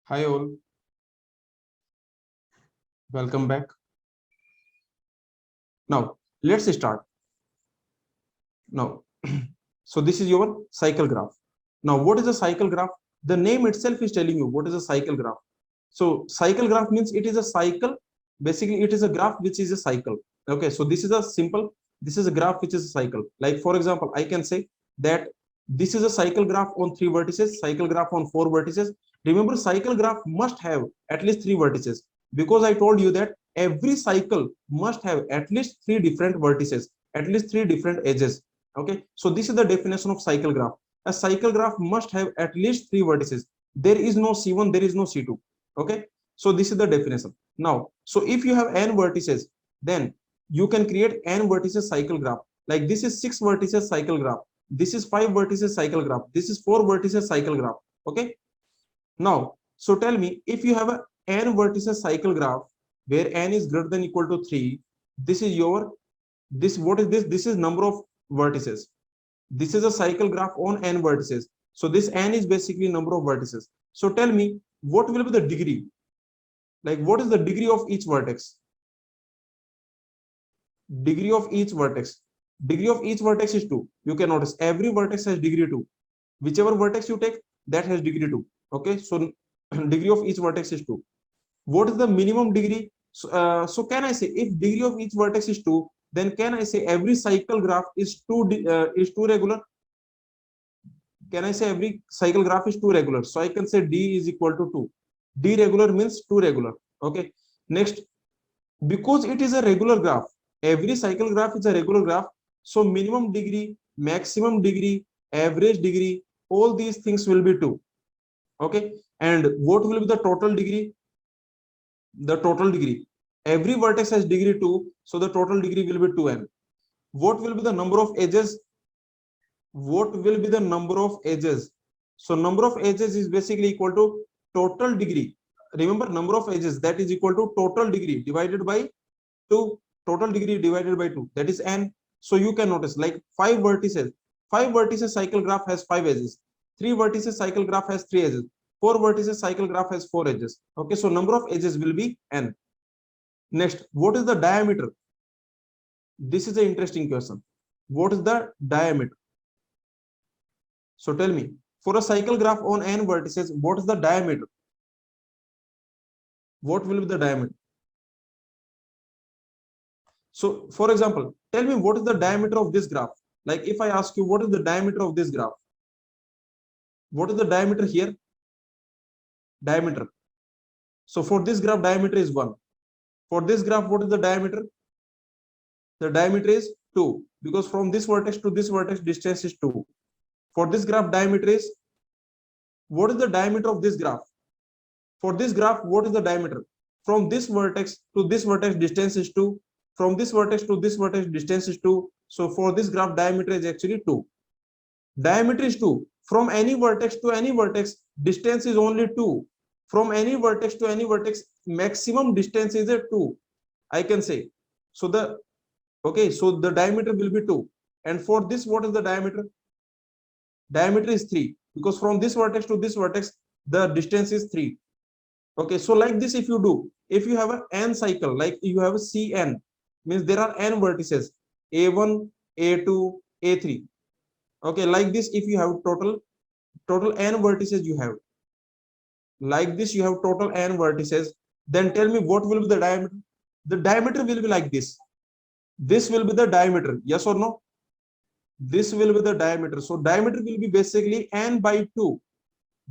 Hi all, welcome back. Now let's start. Now, so this is your cycle graph. Now, what is a cycle graph? The name itself is telling you what is a cycle graph. So cycle graph means it is a cycle. Basically, it is a graph which is a cycle. Okay, so this is a simple. This is a graph which is a cycle. Like for example, I can say that this is a cycle graph on 3 vertices, cycle graph on 4 vertices. Remember, cycle graph must have at least 3 vertices because I told you that every cycle must have at least 3 different vertices, at least 3 different edges. Okay, so this is the definition of cycle graph. A cycle graph must have at least 3 vertices. There is no C1, there is no C2. Okay, so this is the definition. Now, so if you have n vertices, then you can create n vertices cycle graph. Like this is 6 vertices cycle graph, this is 5 vertices cycle graph, this is 4 vertices cycle graph. Okay, now so tell me, if you have a n vertices cycle graph where n is greater than equal to 3, this is your, this, what is this? This is number of vertices. This is a cycle graph on n vertices. So this n is basically number of vertices. So tell me, what will be the degree? Like what is the degree of each vertex? Degree of each vertex. Degree of each vertex is 2. You can notice every vertex has degree 2. Whichever vertex you take, that has degree 2. Okay, so degree of each vertex is 2. What is the minimum degree? So can I say if degree of each vertex is 2, then can I say every cycle graph is 2 regular? Can I say every cycle graph is 2 regular? So I can say D is equal to 2. D regular means 2 regular. Okay. Next, because it is a regular graph, every cycle graph is a regular graph. So minimum degree, maximum degree, average degree, all these things will be 2. Okay. And what will be the total degree? The total degree. Every vertex has degree 2. So the total degree will be 2n. What will be the number of edges? What will be the number of edges? So number of edges is basically equal to total degree. Remember, number of edges, that is equal to total degree divided by 2. Total degree divided by 2, that is n. So you can notice like 5 vertices. 5 vertices cycle graph has 5 edges. 3 vertices cycle graph has 3 edges. 4 vertices cycle graph has 4 edges. Okay, so number of edges will be n. Next, what is the diameter? This is an interesting question. What is the diameter? So tell me, for a cycle graph on n vertices, what is the diameter? What will be the diameter? So for example, tell me what is the diameter of this graph? Like if I ask you what is the diameter of this graph? What is the diameter here? Diameter. So for this graph, diameter is 1. For this graph, what is the diameter? The diameter is 2, because from this vertex to this vertex distance is 2. For this graph, diameter is, what is the diameter of this graph? For this graph, what is the diameter? From this vertex to this vertex distance is 2. From this vertex to this vertex distance is 2. So for this graph, diameter is actually 2. Diameter is 2. From any vertex to any vertex, distance is only 2. From any vertex to any vertex, maximum distance is a 2. I can say. So the, okay, so the diameter will be 2. And for this, what is the diameter? Diameter is 3, because from this vertex to this vertex, the distance is 3. Okay, so like this, if you do, if you have an n cycle, like you have a Cn, means there are n vertices, a1, a2, a3. Okay, like this, if you have total n vertices you have, like this, you have total n vertices, then tell me what will be the diameter? The diameter will be like this. This will be the diameter, yes or no? This will be the diameter. So diameter will be basically n by 2.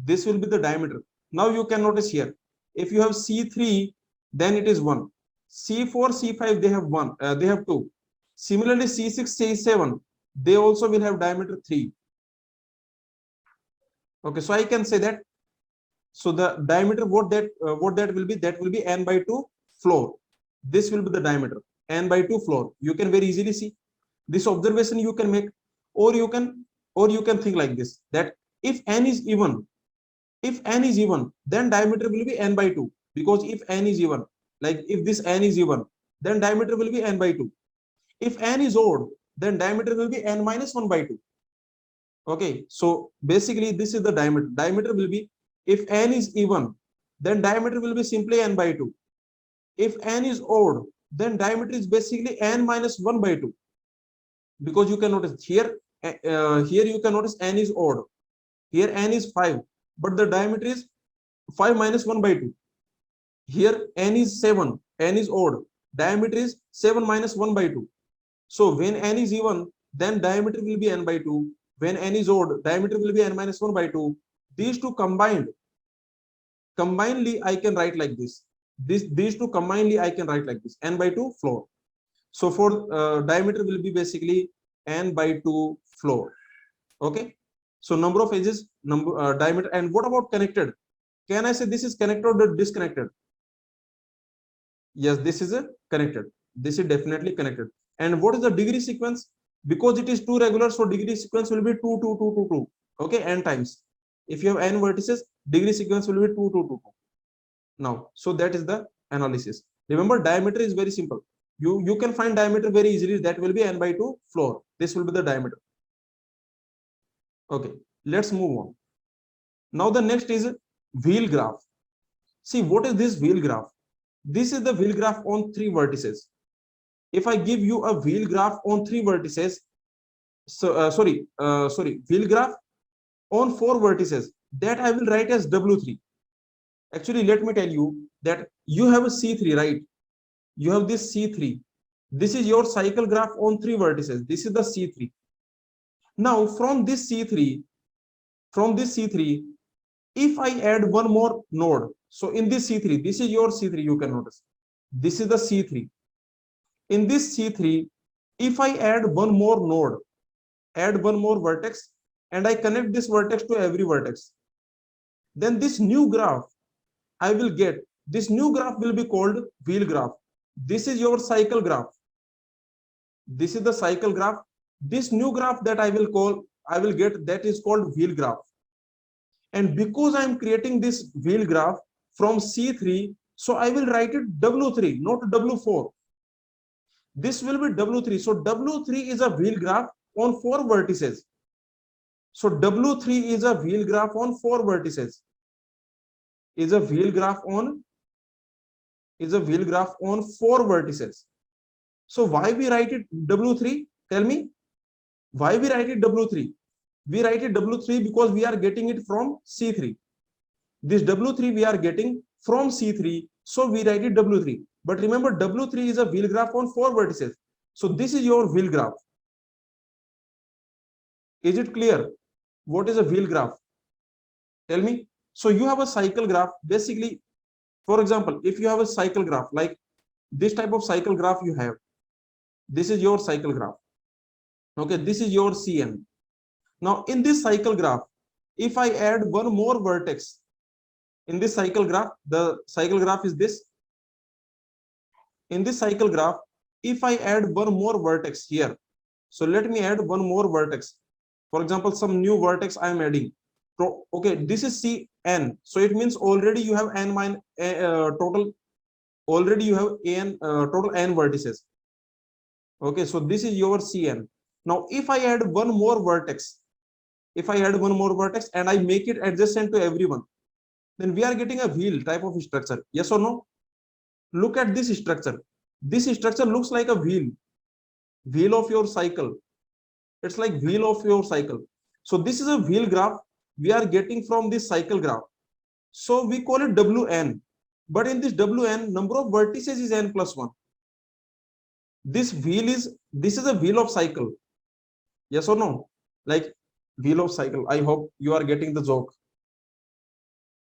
This will be the diameter. Now you can notice here, if you have C3, then it is 1. C4, C5, they have 1, they have 2. Similarly, C6, C7, they also will have diameter 3. Okay, so I can say that, so the diameter, what that will be, that will be n by 2 floor. This will be the diameter, n by 2 floor. You can very easily see this observation you can make, or you can think like this, that if n is even, then diameter will be n by 2, because if n is even, like if this n is even, then diameter will be n by 2. If n is odd, then diameter will be n minus 1 by 2. Okay, so basically this is the diameter. Diameter will be, if n is even, then diameter will be simply n by 2. If n is odd, then diameter is basically n minus 1 by 2. Because you can notice here, here you can notice n is odd. Here n is 5, but the diameter is 5 minus 1 by 2. Here n is 7, n is odd. Diameter is 7 minus 1 by 2. So when n is even, then diameter will be n by 2. When n is odd, diameter will be n minus 1 by 2. These two combinedly I can write like this. These two combinedly I can write like this, n by 2 floor. So for diameter will be basically n by 2 floor. Okay. So number of edges, diameter. And what about connected? Can I say this is connected or disconnected? Yes, this is a connected. This is definitely connected. And what is the degree sequence? Because it is 2 regular, so degree sequence will be 2, 2, 2, 2, 2. Okay, n times. If you have n vertices, degree sequence will be 2, 2, 2, 2. Now, so that is the analysis. Remember, diameter is very simple. You can find diameter very easily. That will be n by 2 floor. This will be the diameter. Okay, let's move on. Now the next is wheel graph. See, what is this wheel graph? This is the wheel graph on 3 vertices. If I give you a wheel graph on 3 vertices, wheel graph on 4 vertices, that I will write as W3. Actually, let me tell you that you have a C3, right? You have this C3. This is your cycle graph on 3 vertices. This is the C3. Now, from this C3, if I add one more node, so in this C3, this is your C3, you can notice. This is the C3. In this C3, if I add one more node, add one more vertex, and I connect this vertex to every vertex, then this new graph I will get. This new graph will be called wheel graph. This is your cycle graph. This is the cycle graph. This new graph that I will get, that is called wheel graph. And because I am creating this wheel graph from C3, so I will write it W3, not W4. This will be W3. So W3 is a wheel graph on 4 vertices. So W3 is a wheel graph on 4 vertices. Is a wheel graph on 4 vertices. So why we write it W3? Tell me, why we write it W3? We write it W3 because we are getting it from C3. This W3 we are getting from C3, so we write it W3. But remember, W3 is a wheel graph on 4 vertices. So this is your wheel graph. Is it clear? What is a wheel graph? Tell me. So you have a cycle graph. Basically, for example, if you have a cycle graph, like this type of cycle graph you have, this is your cycle graph. Okay, this is your CN. Now in this cycle graph, if I add one more vertex in this cycle graph, the cycle graph is this. In this cycle graph, if I add one more vertex here, so let me add one more vertex. For example, some new vertex I am adding. So, okay, this is Cn. So it means already you have n minus total. Already you have total n vertices. Okay, so this is your Cn. Now, if I add one more vertex, and I make it adjacent to everyone, then we are getting a wheel type of structure. Yes or no? Look at this structure. This structure looks like a wheel of your cycle. It's like wheel of your cycle. So this is a wheel graph we are getting from this cycle graph. So we call it Wn. But in this Wn, number of vertices is n plus 1. This is a wheel of cycle. Yes or no? Like wheel of cycle. I hope you are getting the joke.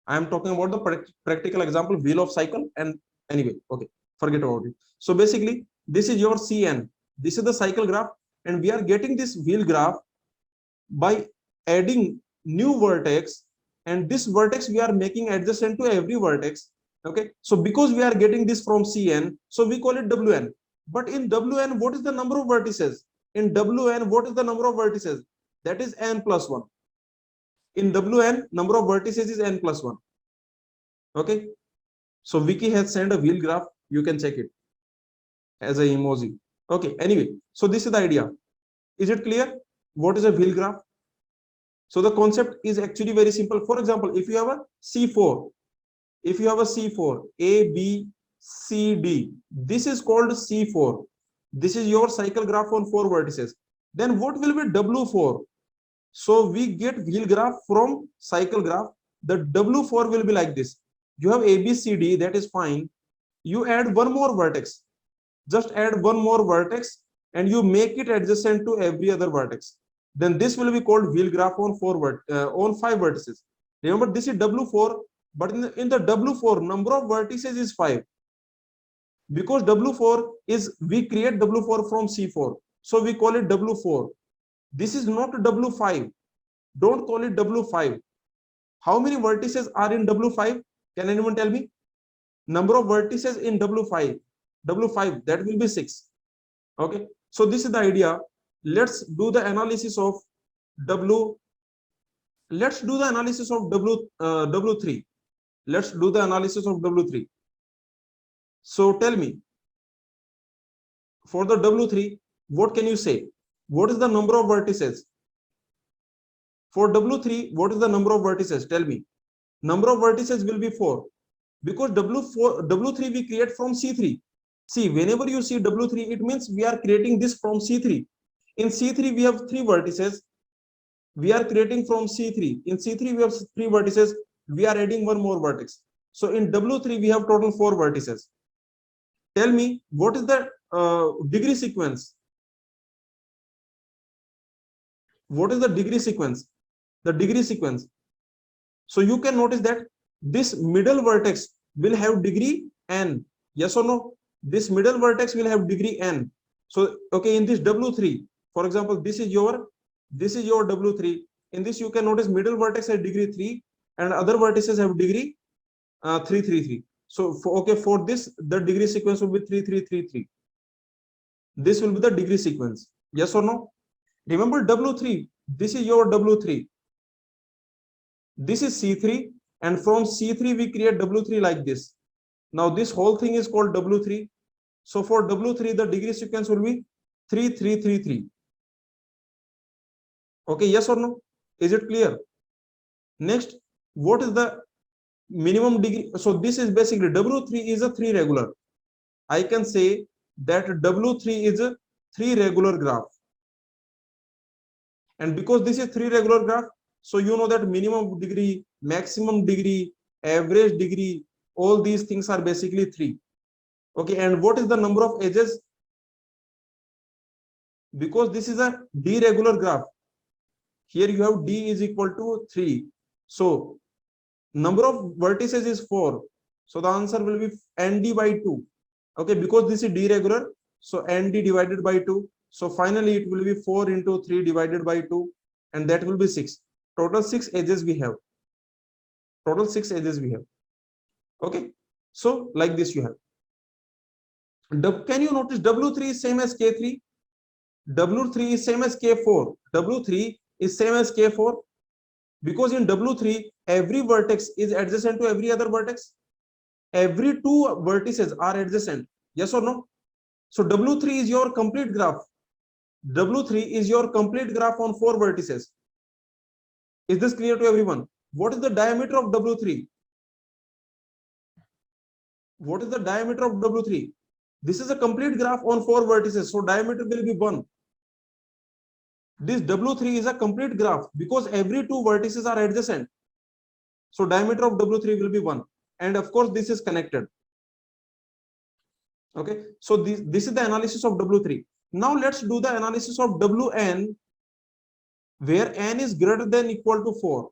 I am talking about the practical example, wheel of cycle. And anyway, okay, forget about it. So basically, this is your Cn. This is the cycle graph, and we are getting this wheel graph by adding new vertex, and this vertex we are making adjacent to every vertex. Okay, so because we are getting this from Cn, so we call it Wn. But in Wn, what is the number of vertices? In Wn, what is the number of vertices? That is n plus 1. In Wn, number of vertices is n plus 1. Okay, so Vicky has sent a wheel graph. You can check it as an emoji. Okay, anyway, so this is the idea. Is it clear? What is a wheel graph? So the concept is actually very simple. For example, if you have a C4, if you have a C4, A, B, C, D, this is called C4. This is your cycle graph on 4 vertices. Then what will be W4? So we get wheel graph from cycle graph. The W4 will be like this. You have A, B, C, D, that is fine. You add one more vertex. Just add one more vertex and you make it adjacent to every other vertex. Then this will be called wheel graph on 5 vertices. Remember, this is W4, but in the W4, number of vertices is 5. Because W4 is, we create W4 from C4. So we call it W4. This is not W5. Don't call it W5. How many vertices are in W5? Can anyone tell me? Number of vertices in W5. W5, that will be 6. Okay. So this is the idea. Let's do the analysis of W. Let's do the analysis of W3. Let's do the analysis of W3. So tell me, for the W3, what can you say? What is the number of vertices? For W3, what is the number of vertices? Tell me. Number of vertices will be 4. Because W3 we create from C3. See, whenever you see W3, it means we are creating this from C3. In C3, we have 3 vertices. We are creating from C3. In C3, we have 3 vertices. We are adding one more vertex. So in W3, we have total 4 vertices. Tell me, what is the degree sequence? What is the degree sequence? The degree sequence. So you can notice that this middle vertex will have degree n. Yes or no? This middle vertex will have degree n. So, okay, in this W3, for example, this is your W3. In this, you can notice middle vertex has degree 3 and other vertices have degree 3, 3, 3. So, for this, the degree sequence will be 3, 3, 3, 3. This will be the degree sequence. Yes or no? Remember W3, this is your W3. This is C3, and from C3 we create W3 like this. Now this whole thing is called W3. So for W3, the degree sequence will be 3, 3, 3, 3. Okay, yes or no? Is it clear? Next, what is the minimum degree? So this is basically W3 is a 3 regular. I can say that W3 is a 3 regular graph. And because this is 3 regular graph, so you know that minimum degree, maximum degree, average degree, all these things are basically 3. Okay, and what is the number of edges? Because this is a D regular graph. Here you have D is equal to 3. So number of vertices is 4. So the answer will be ND by 2. Okay, because this is D regular, so ND divided by 2. So finally it will be 4 into 3 divided by 2, and that will be 6. Total 6 edges we have. Total 6 edges we have. Okay, so like this you have. Can you notice W3 is same as K3? W3 is same as K4. W3 is same as K4 because in W3 every vertex is adjacent to every other vertex. Every 2 vertices are adjacent. Yes or no? So W3 is your complete graph. W3 is your complete graph on 4 vertices. Is this clear to everyone? What is the diameter of W3? What is the diameter of W3? This is a complete graph on 4 vertices, so diameter will be 1. This W3 is a complete graph because every 2 vertices are adjacent. So diameter of W3 will be 1. And of course, this is connected. Okay, so this is the analysis of W3. Now let's do the analysis of Wn, where n is greater than or equal to 4.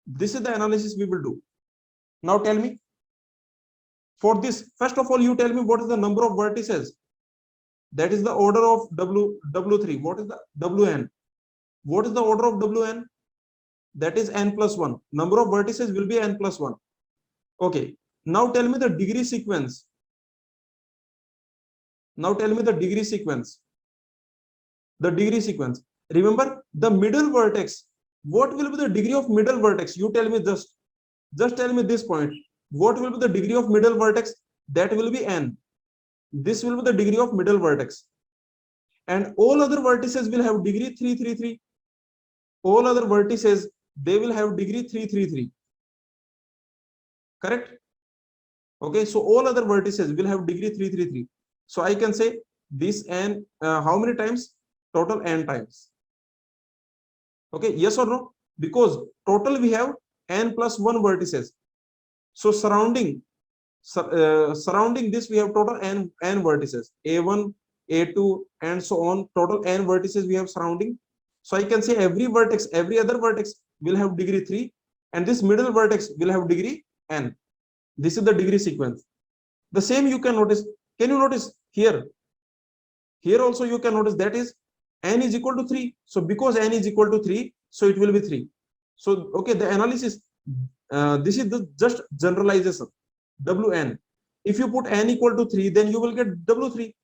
This is the analysis we will do. Now tell me, for this, first of all, you tell me what is the number of vertices. That is the order of W3. What is the Wn? What is the order of Wn? That is n plus 1. Number of vertices will be n plus 1. Okay. Now tell me the degree sequence. Now tell me the degree sequence. The degree sequence. Remember the middle vertex. What will be the degree of middle vertex? You tell me just tell me this point. What will be the degree of middle vertex? That will be n. This will be the degree of middle vertex. And all other vertices will have degree 3, 3, 3. All other vertices, they will have degree 3, 3, 3. correct? Okay, so all other vertices will have degree 333. So I can say this n, how many times? Total n times. Okay, yes or no? Because total we have n plus 1 vertices. So surrounding this we have total n vertices, a1, a2, and so on. Total n vertices we have surrounding. So I can say every vertex, every other vertex will have degree 3, and this middle vertex will have degree n. This is the degree sequence. The same you can notice. Can you notice here? Here also you can notice that is n is equal to 3. So because n is equal to 3, so it will be 3. So okay, the analysis, this is the just generalization, wn. If you put n equal to 3, then you will get w3.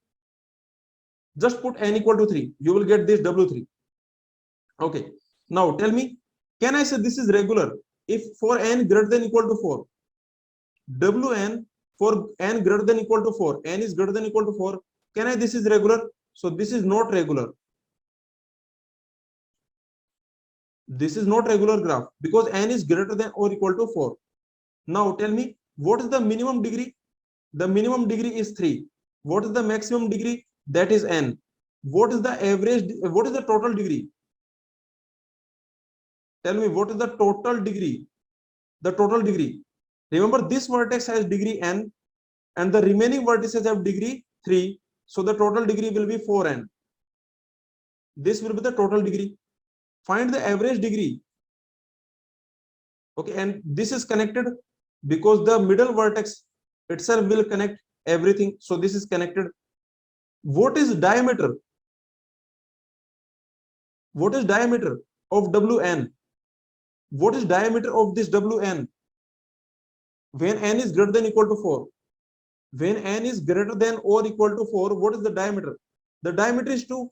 Just put n equal to 3, you will get this w3. Okay, now tell me, can I say this is regular if for n greater than equal to 4? Wn for n greater than equal to 4, n is greater than equal to 4. Can I this is regular? So this is not regular. This is not regular graph because n is greater than or equal to 4. Now tell me, what is the minimum degree? The minimum degree is 3. What is the maximum degree? That is n. What is the average? What is the total degree? Tell me, what is the total degree? The total degree. Remember, this vertex has degree n and the remaining vertices have degree 3. So the total degree will be 4n. This will be the total degree. Find the average degree. Okay, and this is connected because the middle vertex itself will connect everything. So this is connected. What is diameter? What is diameter of wn? What is diameter of this wn? When n is greater than equal to 4. When n is greater than or equal to 4, what is the diameter? The diameter is 2.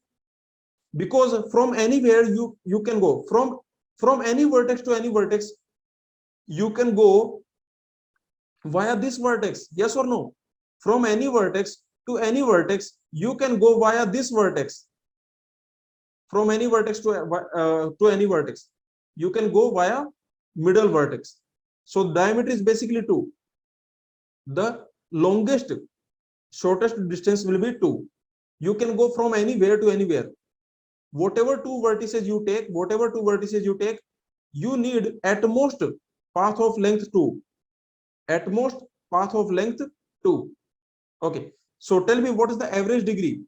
Because from anywhere you can go. From any vertex to any vertex, you can go via this vertex. Yes or no? From any vertex to any vertex, you can go via this vertex. From any vertex to any vertex, you can go via middle vertex. So diameter is basically 2. The longest, shortest distance will be 2. You can go from anywhere to anywhere. Whatever two vertices you take, you need at most path of length 2. At most path of length 2. Okay. So tell me, what is the average degree?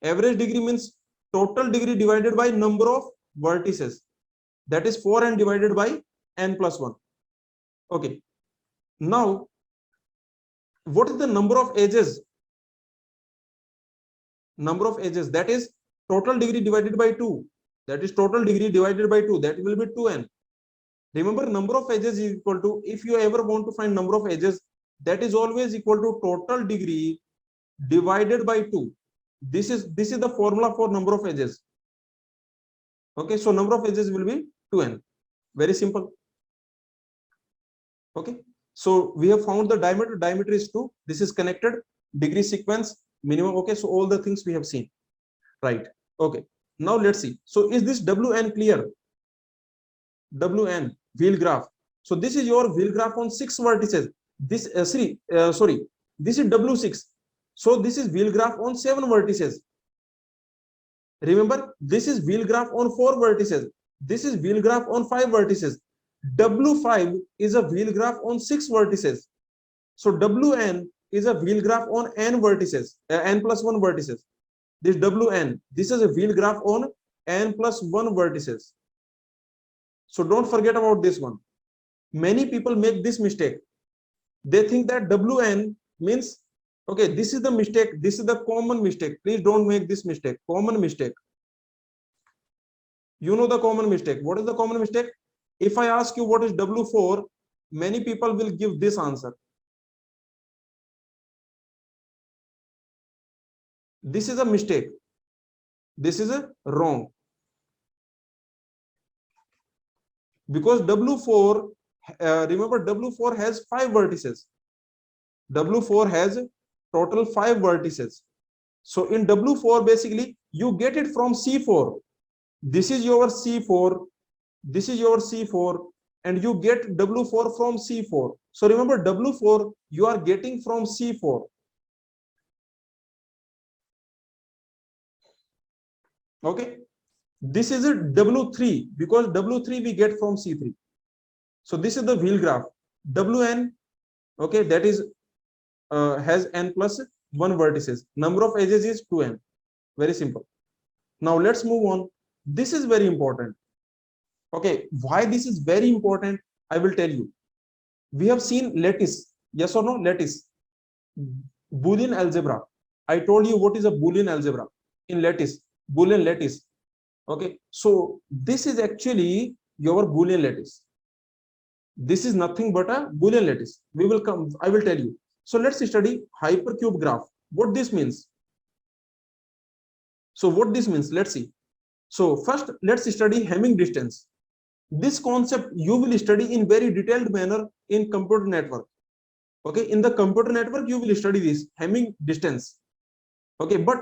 Average degree means total degree divided by number of vertices. That is 4n divided by n plus 1. Okay. Now, what is the number of edges? Number of edges, that is total degree divided by 2. That is total degree divided by 2. That will be 2n. Remember, number of edges is equal to, if you ever want to find number of edges, that is always equal to total degree divided by 2. This is the formula for number of edges. Okay, so number of edges will be 2n. Very simple. Okay, so we have found the diameter. Diameter is 2. This is connected. Degree sequence minimum. Okay, so all the things we have seen, right? Okay, now let's see. So is this wn clear? Wn wheel graph. So this is your wheel graph on 6 vertices. This this is w6. So this is wheel graph on 7 vertices. Remember, this is wheel graph on 4 vertices. This is wheel graph on 5 vertices. W5 is a wheel graph on 6 vertices. So wn is a wheel graph on n vertices, n plus 1 vertices. This wn, this is a wheel graph on n plus 1 vertices. So don't forget about this one. Many people make this mistake. They think that wn means, okay, this is the mistake. This is the common mistake. Please don't make this mistake. Common mistake. You know the common mistake. What is the common mistake? If I ask you what is w4, many people will give this answer. This is a mistake. This is a wrong. Because w4, remember, w4 has 5 vertices. W4 has total 5 vertices. So in w4, basically, you get it from C4. This is your C4. This is your C4. and you get W4 from C4. So remember, W4 you are getting from C4. Okay, this is a W3 because W3 we get from C3. So this is the wheel graph. Wn, okay, that is has n plus 1 vertices. Number of edges is 2n. Very simple. Now let's move on. This is very important. Okay, why this is very important, I will tell you. We have seen lattice. Yes or no? Lattice. Boolean algebra. I told you what is a Boolean algebra in lattice. Boolean lattice. Okay, so this is actually your Boolean lattice. This is nothing but a Boolean lattice. We will come, I will tell you. So let's study hypercube graph. What this means? So what this means, let's see. So first, let's study Hamming distance. This concept you will study in very detailed manner in computer network. Okay, in the computer network, you will study this Hamming distance. Okay, but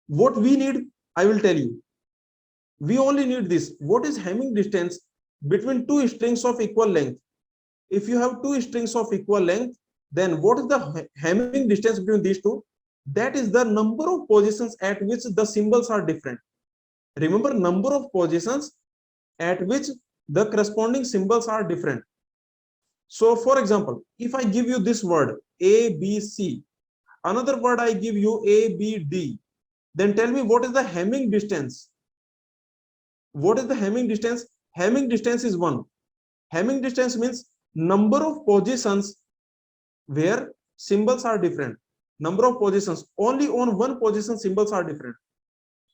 what we need, I will tell you. We only need this. What is Hamming distance between two strings of equal length? If you have two strings of equal length, then what is the Hamming distance between these two? That is the number of positions at which the symbols are different. Remember, number of positions at which the corresponding symbols are different. So for example, if I give you this word A, B, C, another word I give you A, B, D, then tell me what is the Hamming distance? What is the Hamming distance? Hamming distance is 1. Hamming distance means number of positions where symbols are different. Number of positions, only on one position symbols are different.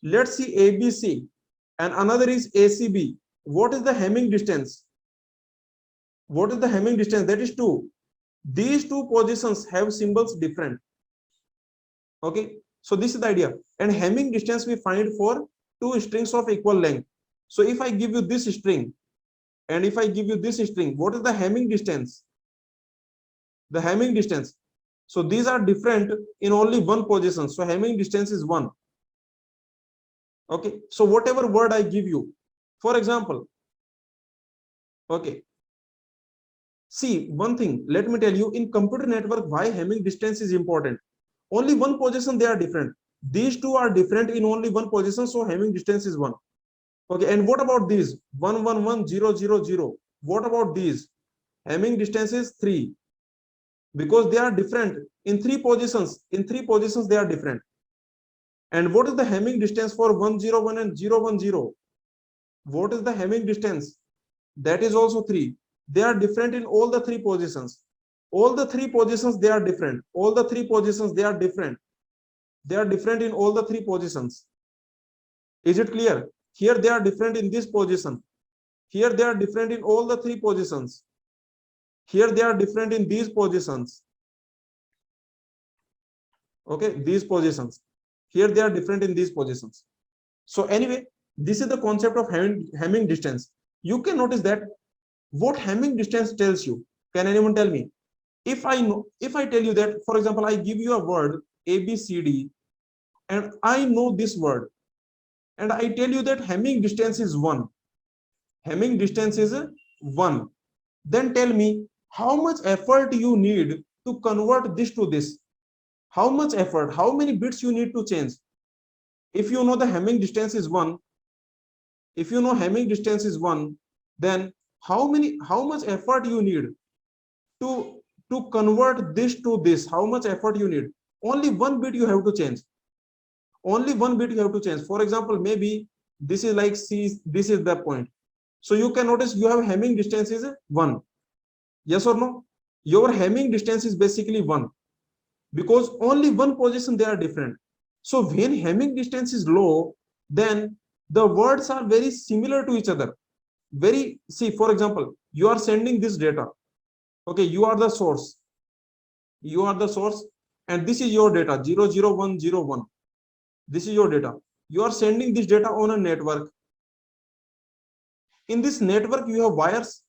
Let's see ABC and another is ACB. What is the Hamming distance? What is the Hamming distance? That is 2. These two positions have symbols different. Okay, so this is the idea. And Hamming distance we find for two strings of equal length. So if I give you this string and if I give you this string, what is the Hamming distance? The Hamming distance. So these are different in only one position. So Hamming distance is 1. Okay, so whatever word I give you, for example, okay, see one thing, let me tell you, in computer network, why Hamming distance is important. Only one position they are different. These two are different in only one position, so Hamming distance is 1. Okay, and what about these 1 1 1 0 0 0? What about these? Hamming distance is 3 because they are different in 3 positions. In 3 positions they are different. And what is the Hamming distance for 1 0 1 and 0 1 0? What is the Hamming distance? That is also 3. They are different in all the 3 positions. All the 3 positions they are different. All the 3 positions they are different. They are different in all the 3 positions. Is it clear? Here they are different in this position. Here they are different in all the 3 positions. Here they are different in these positions. Okay, these positions. Here they are different in these positions. So anyway, this is the concept of Hamming distance. You can notice that what Hamming distance tells you. Can anyone tell me? If I tell you that, for example, I give you a word A, B, C, D, and I know this word, and I tell you that Hamming distance is 1. Hamming distance is 1. Then tell me how much effort you need to convert this to this. How much effort, how many bits you need to change? If you know the Hamming distance is 1, if you know Hamming distance is 1, then how much effort you need to convert this to this? How much effort you need? Only 1 bit you have to change. Only 1 bit you have to change. For example, maybe this is like C, this is the point. So you can notice you have Hamming distance is 1. Yes or no? Your Hamming distance is basically 1 because only one position they are different. So when Hamming distance is low, then the words are very similar to each other. See, for example, you are sending this data. Okay, you are the source. You are the source, and this is your data 00101. This is your data. You are sending this data on a network. In this network, you have wires.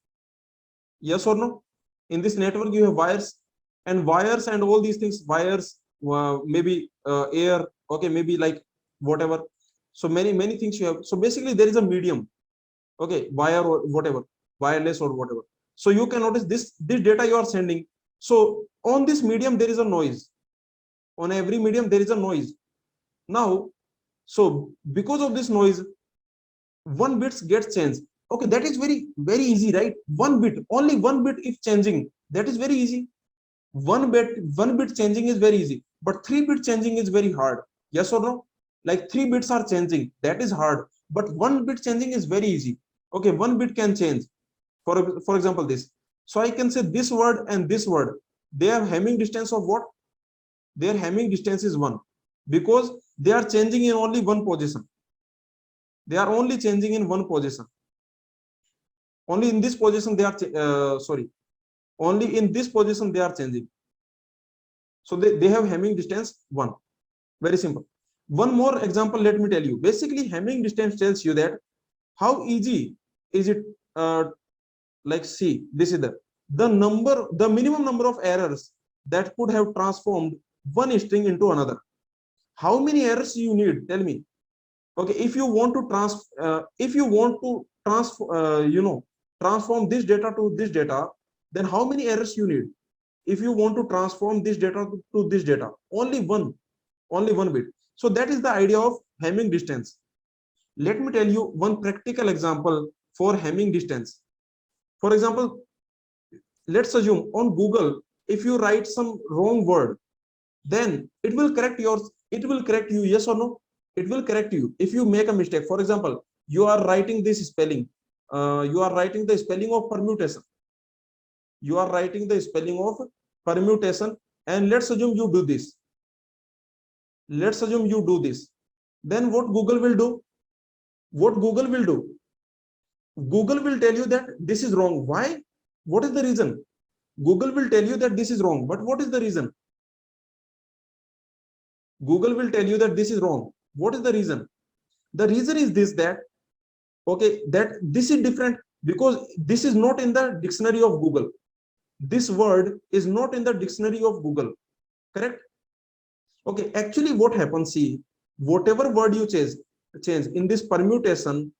Yes or no? In this network, you have wires and all these things. Wires, maybe air. Okay, maybe like whatever. So many things you have. So basically, there is a medium. Okay, wire or whatever, wireless or whatever. So you can notice this data you are sending. So on this medium there is a noise. On every medium there is a noise. Now, so because of this noise, one bit gets changed. Okay, that is very easy, right? One bit, only one bit if changing, that is very easy. One bit changing is very easy, but 3-bit changing is very hard. Yes or no? Like 3 bits are changing, that is hard, but 1 bit changing is very easy. Okay, 1 bit can change. For example, this. So I can say this word and this word, they have Hamming distance of what? Their Hamming distance is 1, because they are changing in only one position. They are only changing in one position. Only in this position they are only in this position they are changing. So they have Hamming distance 1. Very simple. One more example, let me tell you. Basically, Hamming distance tells you that how easy is it. Like, see, this is the minimum number of errors that could have transformed one string into another. How many errors you need? Tell me. Okay, if you want to transform this data to this data, then how many errors you need? If you want to transform this data to this data, only one bit. So that is the idea of Hamming distance. Let me tell you one practical example for Hamming distance. For example, let's assume on Google, if you write some wrong word, then it will correct you, yes or no? It will correct you if you make a mistake. For example, you are writing this spelling, you are writing the spelling of permutation. You are writing the spelling of permutation, and let's assume you do this. Let's assume you do this. Then what Google will do? What Google will do? Google will tell you that this is wrong. Why? What is the reason? Google will tell you that this is wrong, but what is the reason? Google will tell you that this is wrong. What is the reason? The reason is this, that okay, that this is different because this is not in the dictionary of Google. This word is not in the dictionary of Google. Correct? Okay, actually what happens, see, whatever word you change in this permutation,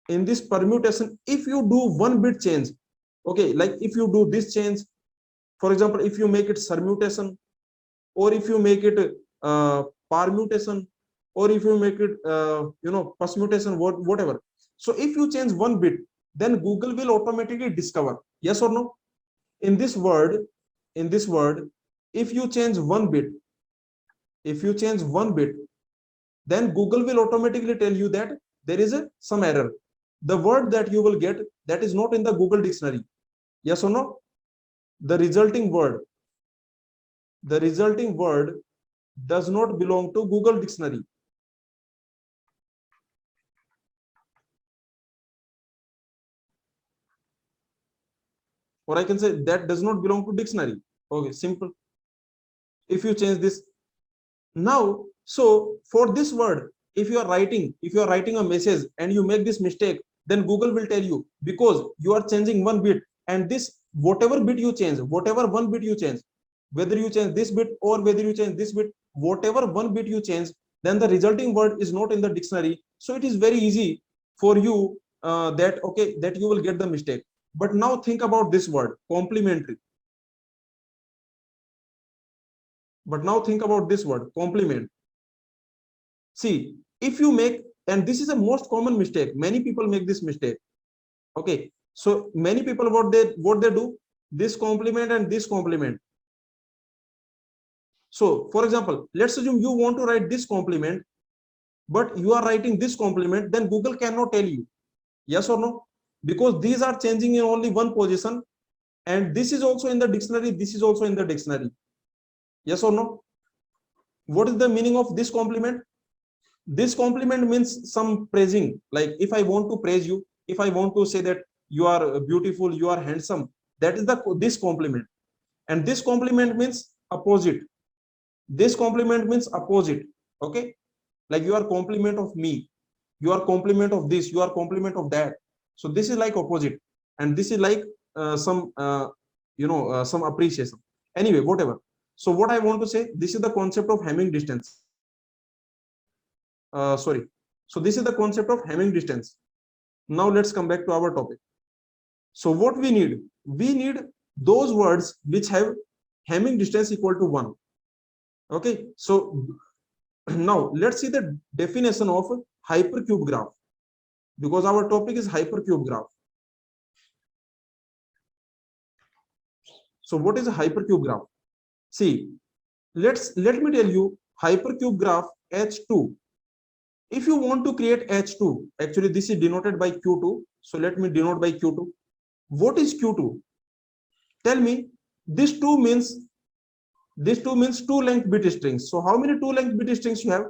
if you do 1 bit change, okay, like if you do this change, for example, if you make it surmutation, or if you make it permutation, or if you make it permutation, whatever. So if you change 1 bit, then Google will automatically discover, yes or no? In this word, if you change 1 bit, then Google will automatically tell you that there is some error. The word that you will get, that is not in the Google dictionary, yes or no? The resulting word does not belong to Google dictionary. Or I can say that does not belong to dictionary. Okay, simple. If you change this now, so for this word, if you are writing a message and you make this mistake, then Google will tell you, because you are changing 1 bit, and this whatever 1 bit you change, whether you change this bit or whether you change this bit, whatever 1 bit you change, then the resulting word is not in the dictionary. So it is very easy for you that you will get the mistake. But now think about this word, complementary. But now think about this word, complement. See, if you make, and this is a most common mistake, many people make this mistake. Okay, so many people, what they do, this complement and this complement. So for example, let's assume you want to write this complement, but you are writing this complement, then Google cannot tell you, yes or no? Because these are changing in only one position, and this is also in the dictionary, this is also in the dictionary, yes or no? What is the meaning of this complement? This compliment means some praising. Like if I want to praise you, if I want to say that you are beautiful, you are handsome, that is this compliment. And this compliment means opposite. This compliment means opposite. Okay, like you are compliment of me, you are compliment of this, you are compliment of that. So this is like opposite, and this is like some appreciation. Anyway, whatever. So what I want to say, this is the concept of Hamming distance. Sorry. So this is the concept of Hamming distance. Now let's come back to our topic. So what we need? We need those words which have Hamming distance equal to 1. Okay, so now let's see the definition of hypercube graph, because our topic is hypercube graph. So what is a hypercube graph? See, let me tell you hypercube graph H2. If you want to create H2, actually this is denoted by Q2. So let me denote by Q2. What is Q2? Tell me. This 2 means two length bit strings. So how many 2 length bit strings you have?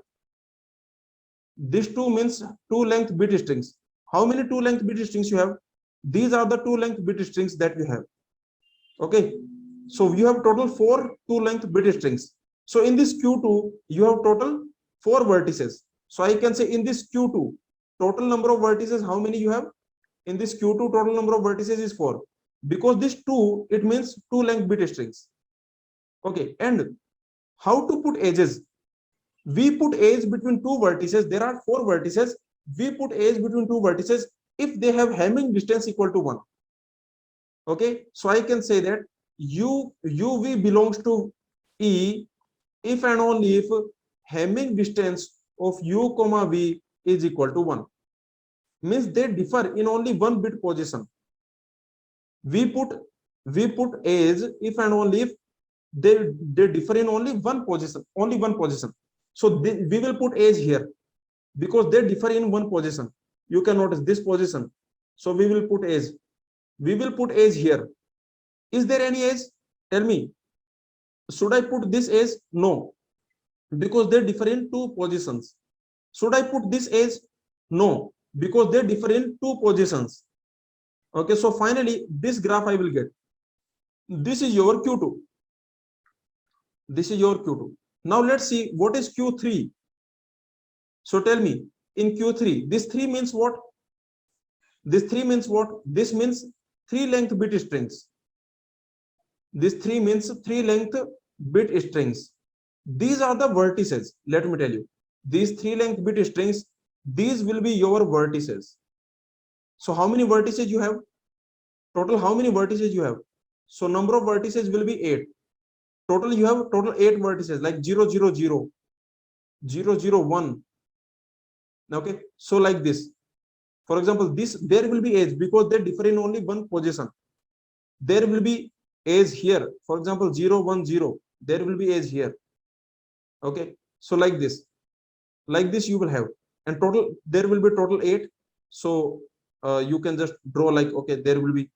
This 2 means 2 length bit strings. How many 2 length bit strings you have? These are the 2 length bit strings that we have. Okay, so you have total 4 2 length bit strings. So in this Q2 you have total 4 vertices. So I can say in this Q2 total number of vertices, how many you have? In this Q2 total number of vertices is 4, because this 2, it means 2 length bit strings. Okay, and how to put edges? We put edge between 2 vertices. There are 4 vertices. We put edge between 2 vertices if they have Hamming distance equal to 1. Okay, so I can say that UV belongs to E if and only if Hamming distance of U comma V is equal to 1. Means they differ in only 1 bit position. We put edge if and only if they differ in only one position. So we will put edge here because they differ in one position. You can notice this position. So we will put edge. We will put edge here. Is there any edge? Tell me. Should I put this edge? No, because they differ in 2 positions. Should I put this edge? No, because they differ in 2 positions. Okay, so finally this graph I will get. This is your Q2. This is your Q2. Now let's see what is Q3. So tell me, in Q3, this 3 means what? This 3 means what? This means 3 length bit strings. This 3 means 3 length bit strings. These are the vertices. Let me tell you, these 3 length bit strings, these will be your vertices. So how many vertices you have? Total, how many vertices you have? So number of vertices will be 8. Total, you have total 8 vertices, like 0, 0, 0, 0, 0, 1. Okay, so like this. For example, this, there will be edge because they differ in only one position. There will be edge here. For example, 0, 1, 0. There will be edge here. Okay, so like this you will have, and total there will be total 8. So you can just draw like, okay, there will be,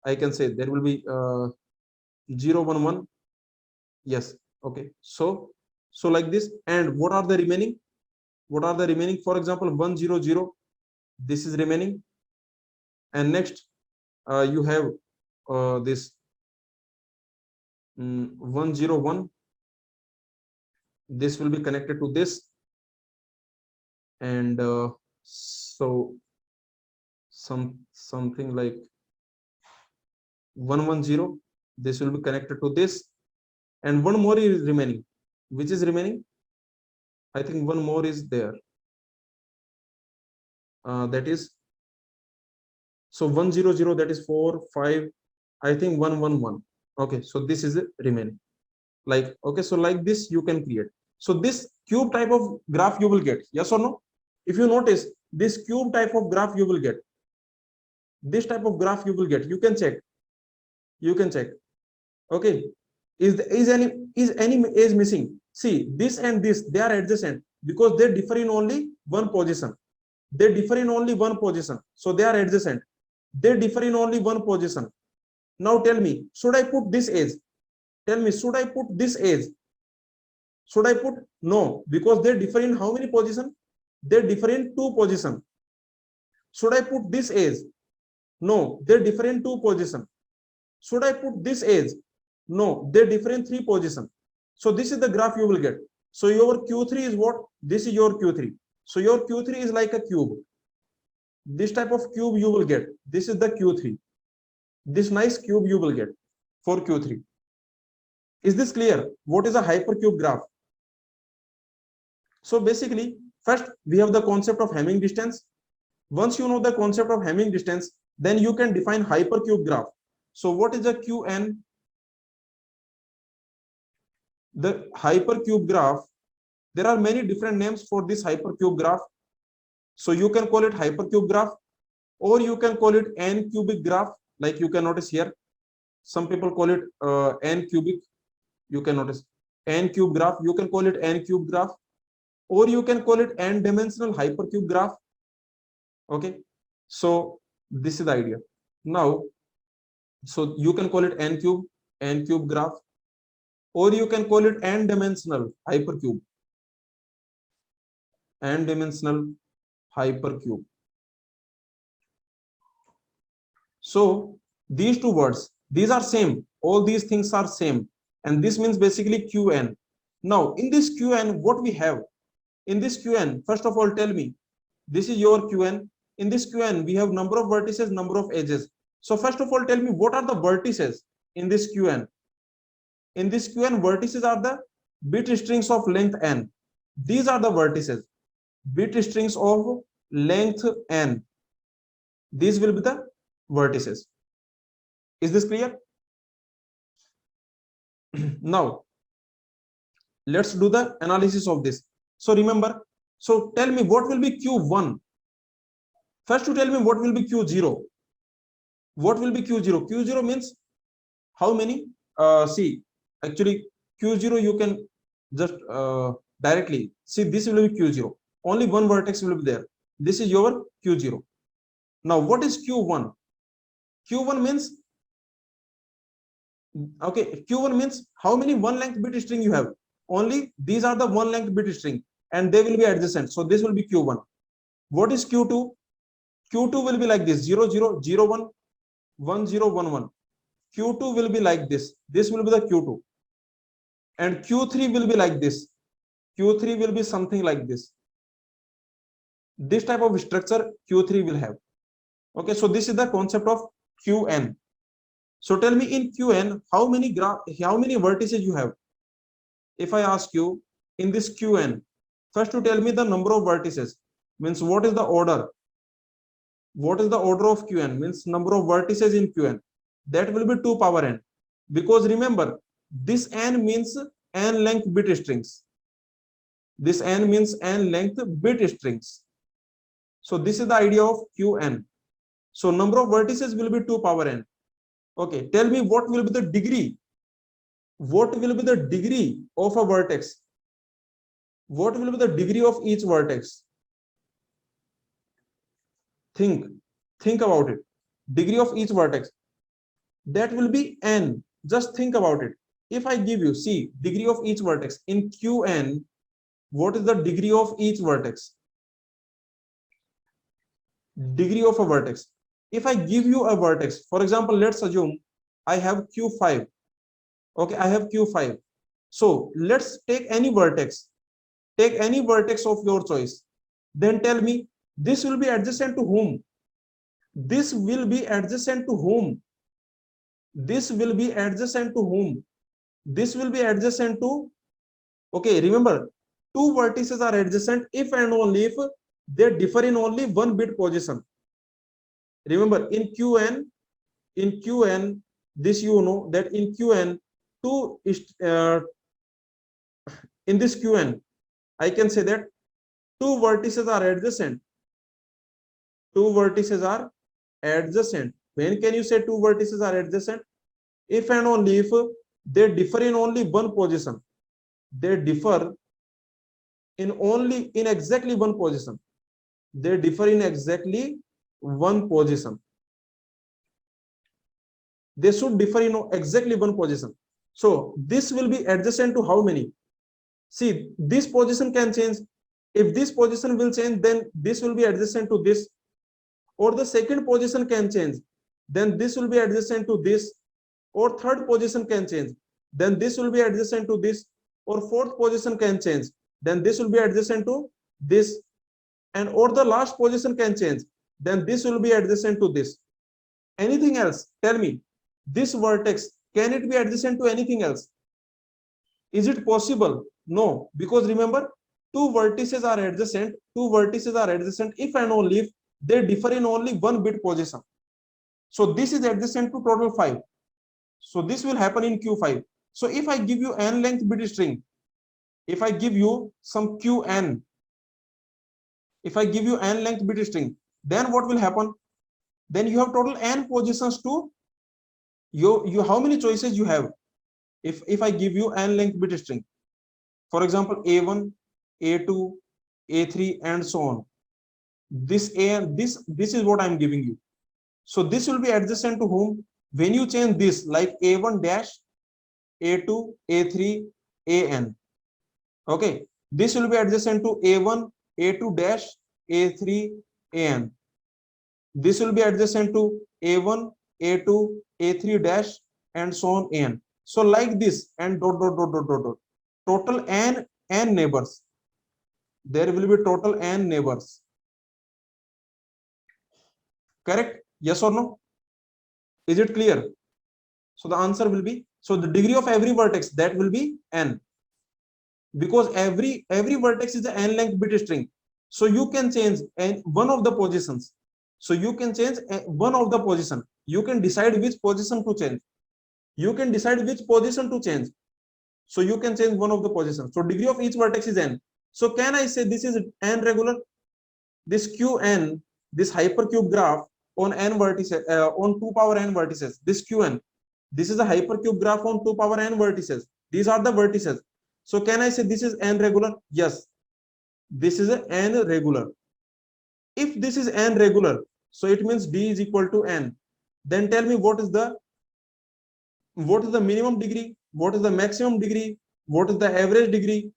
I can say there will be 0, 1, 1. Yes. Okay, so like this. And what are the remaining? For example, 1, 0, 0, this is remaining. And next you have this 1, 0, 1. This will be connected to this. And so something like 1, 1, 0, this will be connected to this. And one more is remaining. Which is remaining? I think one more is there. That is, so 1, 0, 0, that is 4, 5, I think 1, 1, 1. Okay, so this is the remaining. Like, okay, so like this you can create. So this cube type of graph you will get. Yes or no? If you notice, this cube type of graph you will get. This type of graph you will get. You can check. Okay, is any edge missing? See, this and this, they are adjacent because they differ in only one position. So they are adjacent. They differ in only one position. Now tell me, should I put this edge? Tell me, should I put this edge? Should I put? No, because they differ in how many positions? They differ in 2 positions. Should I put this edge? No, they differ in 2 positions. Should I put this edge? No, they differ in 3 positions. So this is the graph you will get. So your Q3 is what? This is your Q3. So your Q3 is like a cube. This type of cube you will get. This is the Q3. This nice cube you will get for Q3. Is this clear? What is a hypercube graph? So basically, first we have the concept of Hamming distance. Once you know the concept of Hamming distance, then you can define hypercube graph. So what is a Qn? The hypercube graph, there are many different names for this hypercube graph. So you can call it hypercube graph, or you can call it n cubic graph. Like you can notice here, some people call it n cubic. You can notice n cube graph. You can call it n cube graph, or you can call it n dimensional hypercube graph. Okay, so this is the idea. Now, so you can call it n cube graph, or you can call it n dimensional hypercube, n dimensional hypercube. So these two words, these are same. All these things are same, and this means basically Qn. Now in this Qn, what we have in this Qn? First of all, tell me, this is your Qn. In this Qn, we have number of vertices, number of edges. So first of all, tell me what are the vertices in this Qn? In this Qn, vertices are the bit strings of length n. These are the vertices, bit strings of length n. These will be the vertices. Is this clear? Now let's do the analysis of this. So remember, so tell me what will be Q1. First to tell me what will be Q0. What will be Q0? Q0 means how many? See, actually Q0 you can just directly see, this will be Q0. Only one vertex will be there. This is your Q0. Now what is Q1? Q1 means, okay, Q1 means how many one length bit string you have. Only these are the one length bit string, and they will be adjacent. So this will be Q1. What is Q2? Q2 will be like this: 0 0 0 1 1 0 1 1. Q2 will be like this. This will be the Q2. And Q3 will be like this. Q3 will be something like this. This type of structure Q3 will have. Okay, so this is the concept of Qn. So tell me in Qn, how many vertices you have? If I ask you in this Qn, first to tell me the number of vertices, means what is the order? What is the order of Qn? Means number of vertices in Qn. That will be 2 power n. Because remember, this n means n length bit strings. This n means n length bit strings. So this is the idea of Qn. So number of vertices will be 2 power n. Okay, tell me what will be the degree? What will be the degree of a vertex? What will be the degree of each vertex? Think about it. Degree of each vertex. That will be n. Just think about it. If I give you, see, degree of each vertex in Qn, what is the degree of each vertex? Degree of a vertex. If I give you a vertex, for example, let's assume I have Q5. Okay, I have Q5. So let's take any vertex. Take any vertex of your choice. Then tell me, this will be adjacent to whom? This will be adjacent to whom? This will be adjacent to whom? This will be adjacent to, okay, remember, two vertices are adjacent if and only if they differ in only one bit position. Remember, in Qn, this you know that in Qn, in this Qn, I can say that two vertices are adjacent. Two vertices are adjacent. When can you say two vertices are adjacent? If and only if they differ in only one position. They differ in exactly one position. They differ in exactly one position. They should differ in exactly one position. So this will be adjacent to how many? See, this position can change. If this position will change, then this will be adjacent to this. Or the second position can change, then this will be adjacent to this. Or third position can change, then this will be adjacent to this. Or fourth position can change, then this will be adjacent to this. And or the last position can change, then this will be adjacent to this. Anything else? Tell me, this vertex, can it be adjacent to anything else? Is it possible? No, because remember, two vertices are adjacent. Two vertices are adjacent if and only if they differ in only one bit position. So this is adjacent to total 5. So this will happen in Q5. So if I give you n length bit string, if I give you some Qn, if I give you n length bit string, then what will happen? Then you have total n positions to you how many choices you have? If I give you n length bit string, for example, A1, A2, A3, and so on. This A and this is what I'm giving you. So this will be adjacent to whom? When you change this, like A1 dash, A2, A3, AN. Okay, this will be adjacent to A1, A2 dash, A3, AN. This will be adjacent to A1, A2, A3 dash, and so on, AN. So like this, and dot dot dot dot dot dot. Total n neighbors. There will be total n neighbors. Correct? Yes or no? Is it clear? So the answer will be, so the degree of every vertex, that will be n, because every vertex is an n length bit string. So you can change one of the positions. So you can change one of the position. You can decide which position to change. You can decide which position to change. So you can change one of the positions. So degree of each vertex is n. So can I say this is n regular? This Qn, this hypercube graph on n vertices, on 2 power n vertices, this Qn, this is a hypercube graph on 2 power n vertices. These are the vertices. So can I say this is n regular? Yes, this is a n regular. If this is n regular, so it means d is equal to n. Then tell me what is the minimum degree, what is the maximum degree, what is the average degree?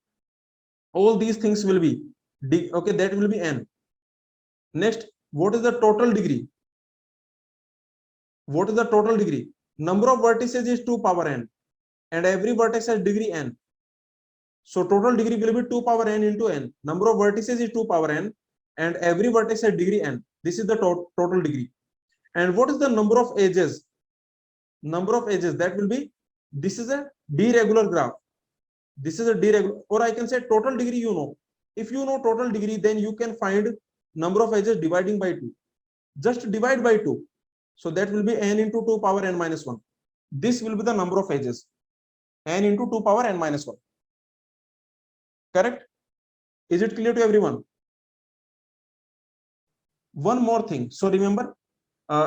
All these things will be d. Okay, that will be n. Next, what is the total degree? What is the total degree? Number of vertices is 2 power n, and every vertex has degree n. So total degree will be 2 power n into n. Number of vertices is 2 power n, and every vertex has degree n. This is the total degree. And what is the number of edges? Number of edges, that will be, this is a d-regular graph. This is a d-regular, or I can say total degree, you know. If you know total degree, then you can find number of edges dividing by 2. Just divide by 2. So that will be n into 2 power n minus 1. This will be the number of edges. N into 2 power n minus 1. Correct? Is it clear to everyone? One more thing. So remember,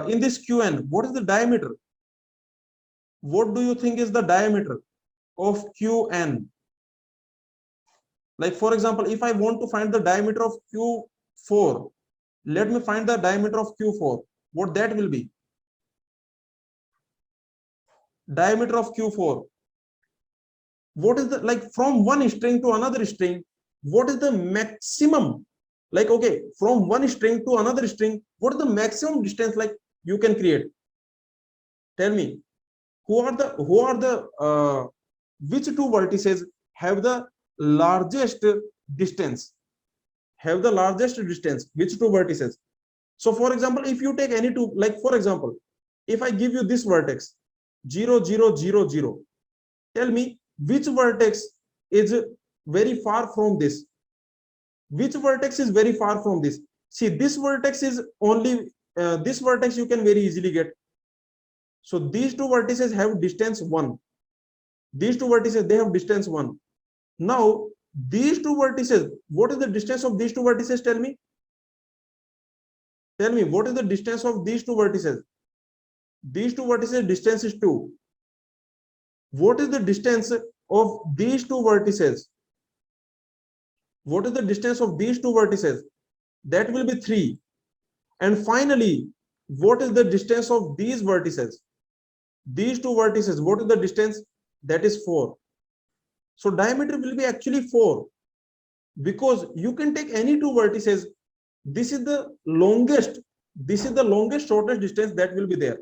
in this Qn, what is the diameter? What do you think is the diameter of Qn? Like, for example, if I want to find the diameter of Q4, let me find the diameter of Q4. What that will be? Diameter of Q4. What is the, like, from one string to another string, what is the maximum? Like, okay, from one string to another string, what is the maximum distance like you can create? Tell me, who are the which two vertices have the largest distance? Have the largest distance? Which two vertices? So for example, if you take any two, like for example, if I give you this vertex 0 0 0 0, tell me which vertex is very far from this? Which vertex is very far from this? See, this vertex is only this vertex you can very easily get. So these two vertices have distance 1. These two vertices, they have distance 1. Now these two vertices, what is the distance of these two vertices? Tell me. Tell me, what is the distance of these two vertices? These two vertices distance is 2. What is the distance of these two vertices? What is the distance of these two vertices? That will be 3. And finally, what is the distance of these vertices? These two vertices, what is the distance? That is 4. So diameter will be actually 4, because you can take any two vertices. This is the longest shortest distance that will be there.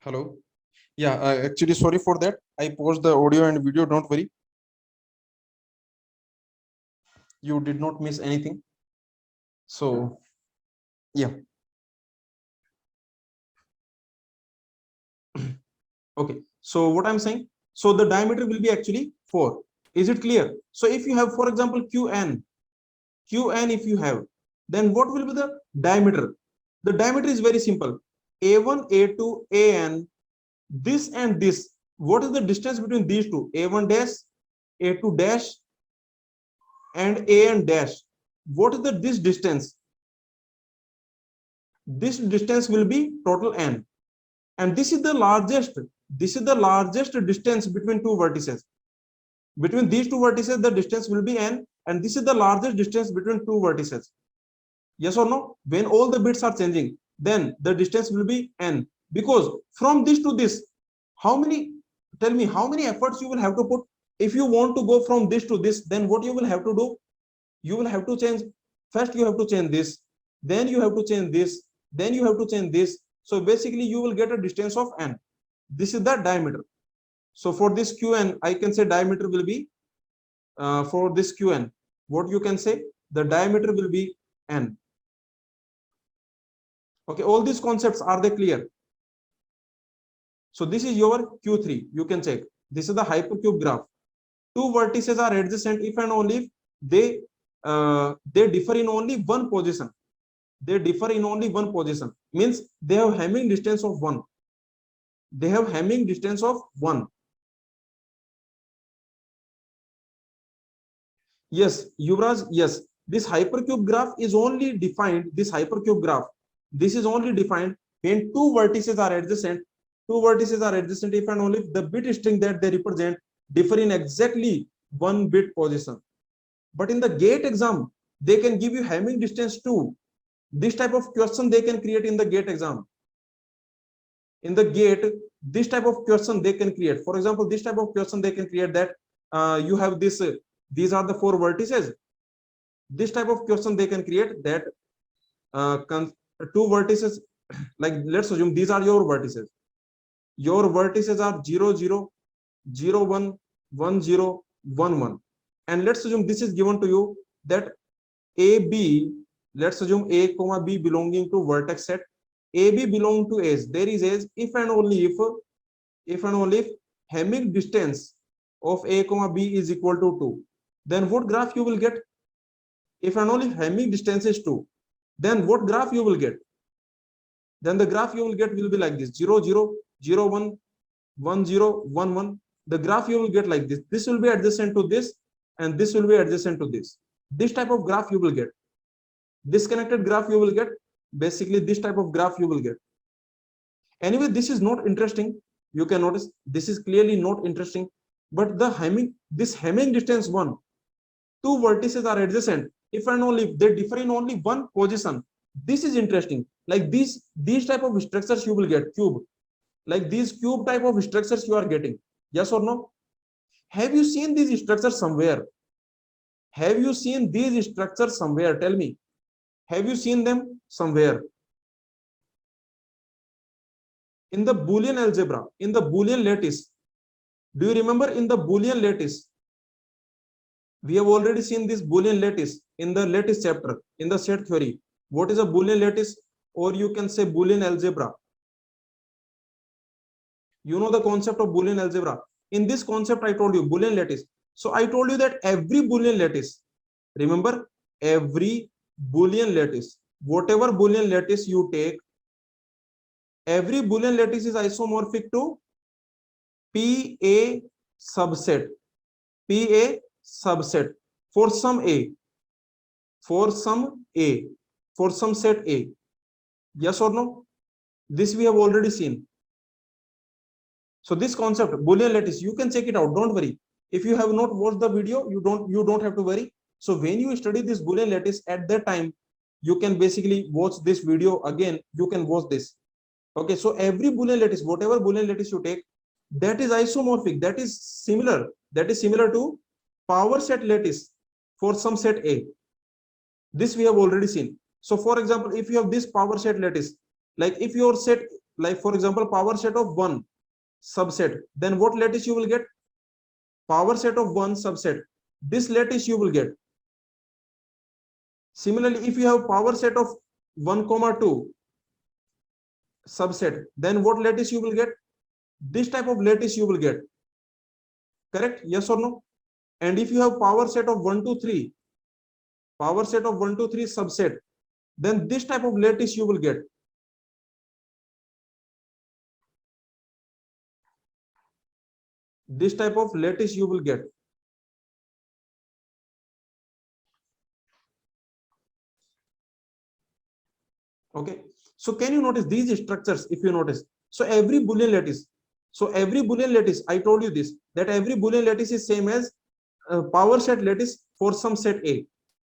Hello. Yeah, actually, sorry for that. I paused the audio and video. Don't worry. You did not miss anything. So, yeah. Okay. So, what I'm saying, so the diameter will be actually 4. Is it clear? So, if you have, for example, Qn, if you have, then what will be the diameter? The diameter is very simple. A1, A2, AN, this and this. What is the distance between these two? A1 dash, A2 dash, and AN dash. What is this distance? This distance will be total n, and this is the largest. This is the largest distance between two vertices. Between these two vertices, the distance will be n, and this is the largest distance between two vertices. Yes or no? When all the bits are changing, then the distance will be n, because from this to this, how many? Tell me how many efforts you will have to put. If you want to go from this to this, then what you will have to do? You will have to change. First, you have to change this. Then you have to change this. Then you have to change this. So basically, you will get a distance of n. This is the diameter. So for this Qn, I can say diameter will be for this Qn. What you can say? The diameter will be n. Okay, all these concepts, are they clear? So this is your Q3. You can check. This is the hypercube graph. Two vertices are adjacent if and only if they differ in only one position. They differ in only one position. Means they have Hamming distance of 1. They have Hamming distance of 1. Yes, Yuvraj, yes. This hypercube graph is only defined, this hypercube graph, this is only defined when two vertices are adjacent. Two vertices are adjacent if and only if the bit string that they represent differ in exactly 1 bit position. But in the GATE exam, they can give you Hamming distance too. This type of question they can create in the GATE exam. In the GATE, this type of question they can create. For example, this type of question they can create that you have this, these are the 4 vertices. This type of question they can create that two vertices, like let's assume these are your vertices. Your vertices are 0, 0, 0, 1, 1, 0, 1, 1. And let's assume this is given to you that AB, let's assume A, comma B belonging to vertex set. AB belong to edge. There is edge if and only if Hamming distance of A, comma B is equal to 2. Then what graph you will get? If and only Hamming distance is 2, then what graph you will get? Then the graph you will get will be like this: 0, 0, 0, 1, 1, 0, 1, 1. The graph you will get like this. This will be adjacent to this, and this will be adjacent to this. This type of graph you will get. Disconnected graph you will get. Basically, this type of graph you will get. Anyway, this is not interesting. You can notice this is clearly not interesting. But the this Hamming distance 1, two vertices are adjacent if and only if they differ in only one position. This is interesting. Like these type of structures you will get, cube. Like these cube type of structures you are getting. Yes or no? Have you seen these structures somewhere? Have you seen these structures somewhere? Tell me. Have you seen them somewhere? In the Boolean algebra, in the Boolean lattice. Do you remember in the Boolean lattice? We have already seen this Boolean lattice in the lattice chapter, in the set theory. What is a Boolean lattice? Or you can say Boolean algebra. You know the concept of Boolean algebra. In this concept, I told you Boolean lattice. So I told you that every Boolean lattice, remember, every Boolean lattice, whatever Boolean lattice you take, every Boolean lattice is isomorphic to PA subset. PA subset for some A. For some A. For some set A. Yes or no? This we have already seen. So this concept, Boolean lattice, you can check it out. Don't worry. If you have not watched the video, you don't have to worry. So when you study this Boolean lattice, at that time, you can basically watch this video again. You can watch this. Okay. So every Boolean lattice, whatever Boolean lattice you take, that is isomorphic. That is similar. That is similar to power set lattice for some set A. This we have already seen. So for example, if you have this power set lattice, like if your set, like for example, power set of 1 subset, then what lattice you will get? Power set of 1 subset, this lattice you will get. Similarly, if you have power set of 1 comma 2 subset, then what lattice you will get? This type of lattice you will get. Correct? Yes or no? And if you have power set of 1 to 3, power set of 1 to 3 subset, then this type of lattice you will get. This type of lattice you will get. Okay. So can you notice these structures? If you notice, so every Boolean lattice, I told you this, that every Boolean lattice is same as power set lattice for some set A.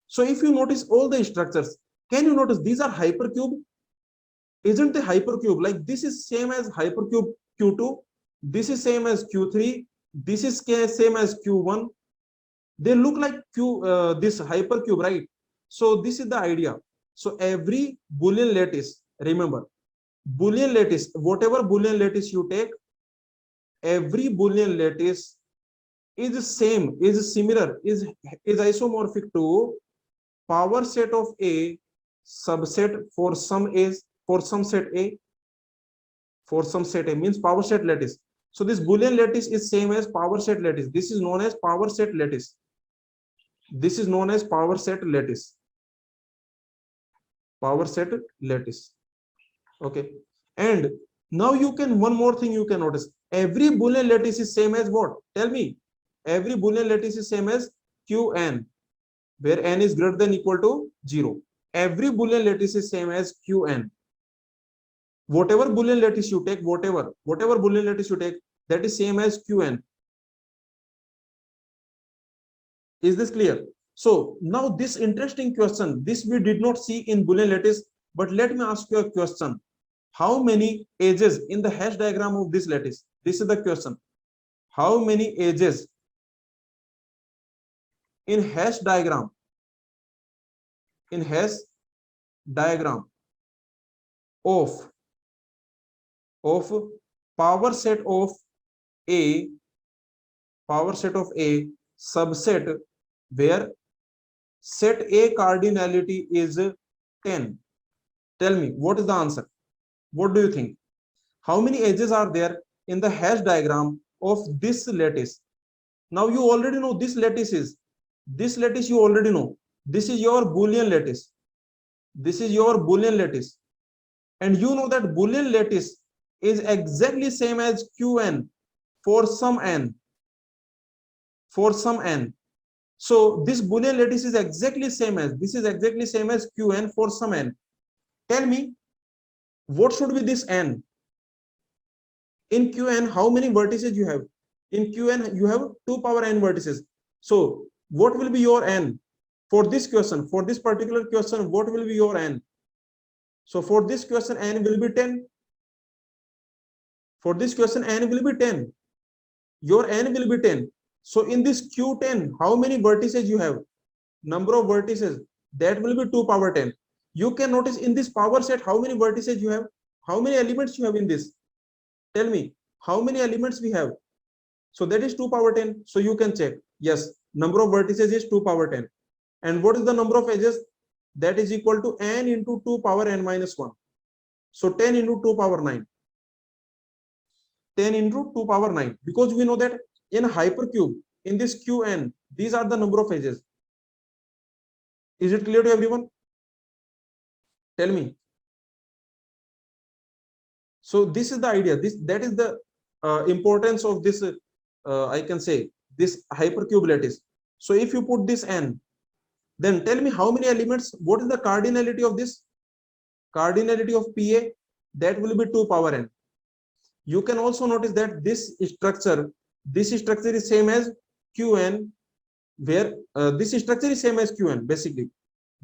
So if you notice all the structures, can you notice these are hypercube? Isn't the hypercube like this is same as hypercube Q2? This is same as Q3. This is same as Q1. They look like this hypercube, right? So this is the idea. So every Boolean lattice, remember, Boolean lattice, whatever Boolean lattice you take, every Boolean lattice is same, is similar, is isomorphic to power set of A subset for some A's, for some set A, for some set A means power set lattice. So this Boolean lattice is same as power set lattice. This is known as power set lattice. This is known as power set lattice. Power set lattice. Okay. And now you can, one more thing you can notice. Every Boolean lattice is same as what? Tell me. Every Boolean lattice is same as Qn, where n is greater than equal to 0. Every Boolean lattice is same as Qn. Whatever Boolean lattice you take, whatever Boolean lattice you take, that is same as Qn. Is this clear? So now this interesting question, this we did not see in Boolean lattice, but let me ask you a question. How many edges in the hash diagram of this lattice? This is the question. How many edges in hash diagram? In hash diagram of power set of A, subset where set A cardinality is 10. Tell me, what is the answer? What do you think? How many edges are there in the hash diagram of this lattice? Now you already know this lattice you already know. This is your Boolean lattice. This is your Boolean lattice. And you know that Boolean lattice is exactly same as Qn for some n. For some n. So this Boolean lattice is exactly same as, this is exactly same as Qn for some n. Tell me, what should be this n? In Qn, how many vertices you have? In Qn, you have 2 power n vertices. So what will be your n? For this question, for this particular question, what will be your n? So for this question, n will be 10. For this question, n will be 10. Your n will be 10. So in this Q10, how many vertices you have? Number of vertices, that will be 2 power 10. You can notice in this power set, how many vertices you have? How many elements you have in this? Tell me, how many elements we have? So that is 2 power 10. So you can check. Yes, number of vertices is 2 power 10. And what is the number of edges? That is equal to n into 2 power n minus 1. So 10 into 2 power 9. 10 into 2 power 9. Because we know that in hypercube, in this Qn, these are the number of edges. Is it clear to everyone? Tell me. So this is the idea. That is the importance of this. I can say this hypercube lattice. So if you put this n, then tell me how many elements. What is the cardinality of this? Cardinality of PA, that will be 2 power n. You can also notice that this structure is same as Qn, where this structure is same as Qn. Basically,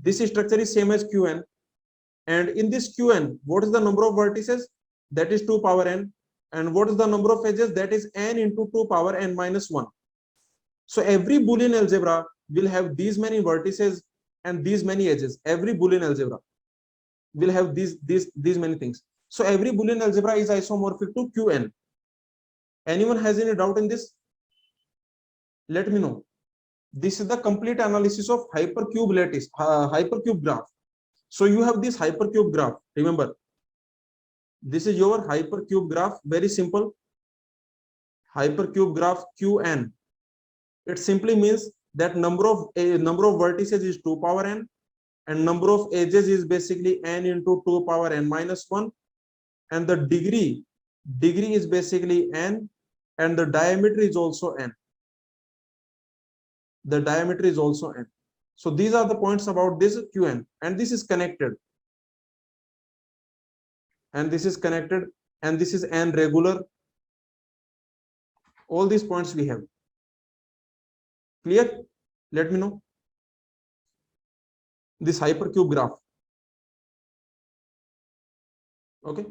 this structure is same as Qn. And in this Qn, what is the number of vertices? That is 2 power n. And what is the number of edges? That is n into 2 power n minus 1. So every Boolean algebra will have these many vertices and these many edges. Every Boolean algebra will have these many things. So every Boolean algebra is isomorphic to Qn. Anyone has any doubt in this? Let me know. This is the complete analysis of hypercube lattice, hypercube graph. So you have this hypercube graph. Remember, this is your hypercube graph. Very simple. Hypercube graph Qn. It simply means that number of vertices is 2 power n, and number of edges is basically n into 2 power n minus 1, and the degree is basically n, and the diameter is also n. The diameter is also n. So these are the points about this Qn, and this is connected, and this is connected, and this is n regular. All these points we have. Clear? Let me know. This hypercube graph. Okay.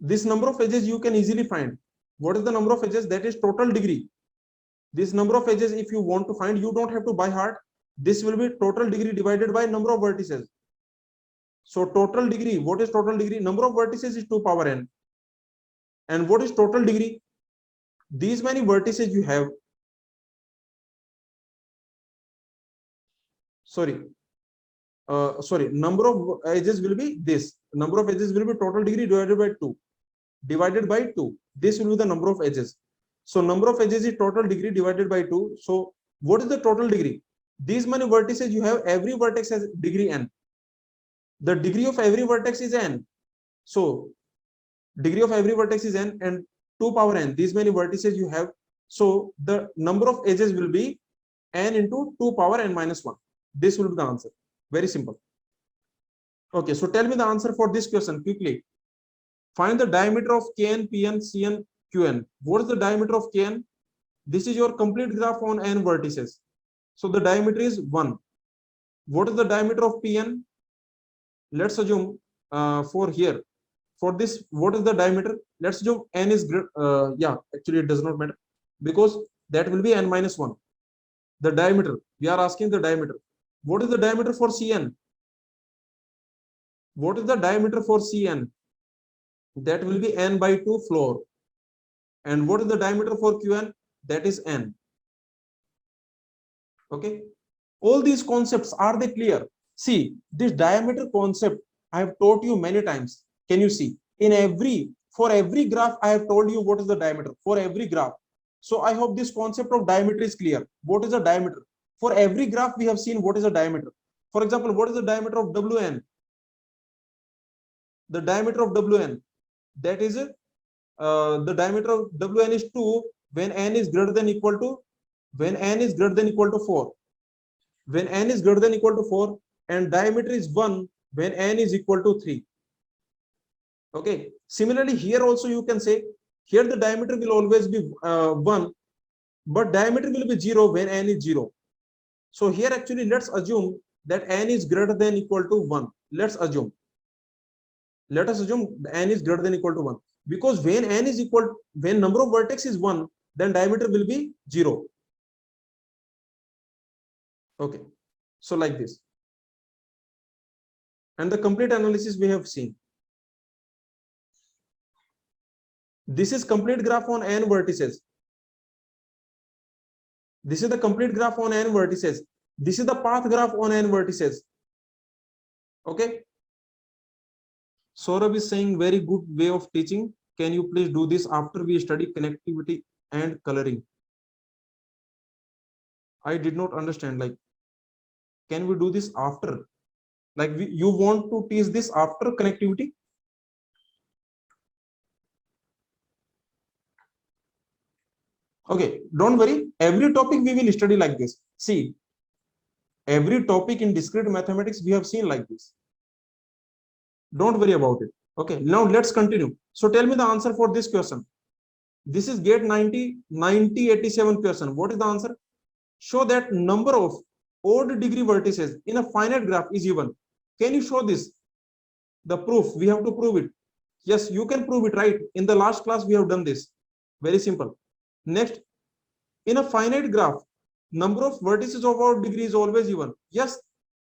This number of edges you can easily find. What is the number of edges? That is total degree. This number of edges, if you want to find, you don't have to by heart. This will be total degree divided by number of vertices. So total degree, what is total degree? Number of vertices is 2 power n. And what is total degree? These many vertices you have. Number of edges will be this. Number of edges will be total degree divided by 2. Divided by 2. This will be the number of edges. So number of edges is total degree divided by 2. So what is the total degree? These many vertices you have, every vertex has degree n. The degree of every vertex is n. So degree of every vertex is n, and 2 power n. These many vertices you have. So the number of edges will be n into 2 power n minus 1. This will be the answer. Very simple. Okay, so tell me the answer for this question quickly. Find the diameter of Kn, Pn, Cn, Qn. What is the diameter of Kn? This is your complete graph on n vertices. So the diameter is 1. What is the diameter of Pn? Let's assume for here. For this, what is the diameter? Let's assume n is actually it does not matter, because that will be n minus 1. The diameter, we are asking the diameter. What is the diameter for Cn? What is the diameter for Cn? That will be n by 2 floor. And what is the diameter for Qn? That is n. Okay. All these concepts, are they clear? See, this diameter concept I have taught you many times. Can you see? For every graph, I have told you what is the diameter for every graph. So I hope this concept of diameter is clear. What is the diameter? For every graph, we have seen what is the diameter. For example, what is the diameter of Wn? The diameter of Wn, that is the diameter of Wn is 2 when n is greater than equal to 4. When n is greater than equal to 4, and diameter is 1 when n is equal to 3. Okay. Similarly, here also you can say, here the diameter will always be 1, but diameter will be 0 when n is 0. So here actually let's assume that n is greater than equal to 1. Let us assume n is greater than equal to 1, because when number of vertex is 1, then diameter will be 0. Okay, so like this, and the complete analysis we have seen. This is complete graph on n vertices. This is the complete graph on n vertices. This is the path graph on n vertices. Okay. Saurabh is saying very good way of teaching. Can you please do this after we study connectivity and coloring? I did not understand. Like, can we do this after? Like, you want to teach this after connectivity? Okay, don't worry. Every topic we will study like this. See, every topic in discrete mathematics we have seen like this. Don't worry about it. Okay, now let's continue. So tell me the answer for this question. This is GATE 9087 question. What is the answer? Show that number of odd degree vertices in a finite graph is even. Can you show this? The proof, we have to prove it. Yes, you can prove it, right? In the last class, we have done this. Very simple. Next, in a finite graph, number of vertices of odd degree is always even. Yes,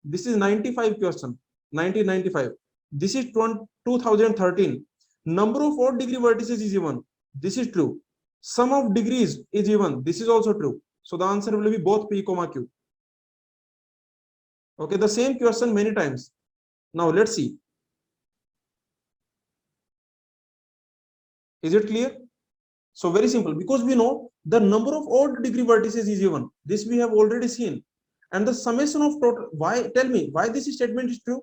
this is 95 question, 1995. This is 2013. Number of odd degree vertices is even. This is true. Sum of degrees is even. This is also true. So the answer will be both P comma Q. Okay, the same question many times. Now let's see. Is it clear? So very simple, because we know the number of odd degree vertices is even. This we have already seen. And the summation of total, why, tell me why this statement is true?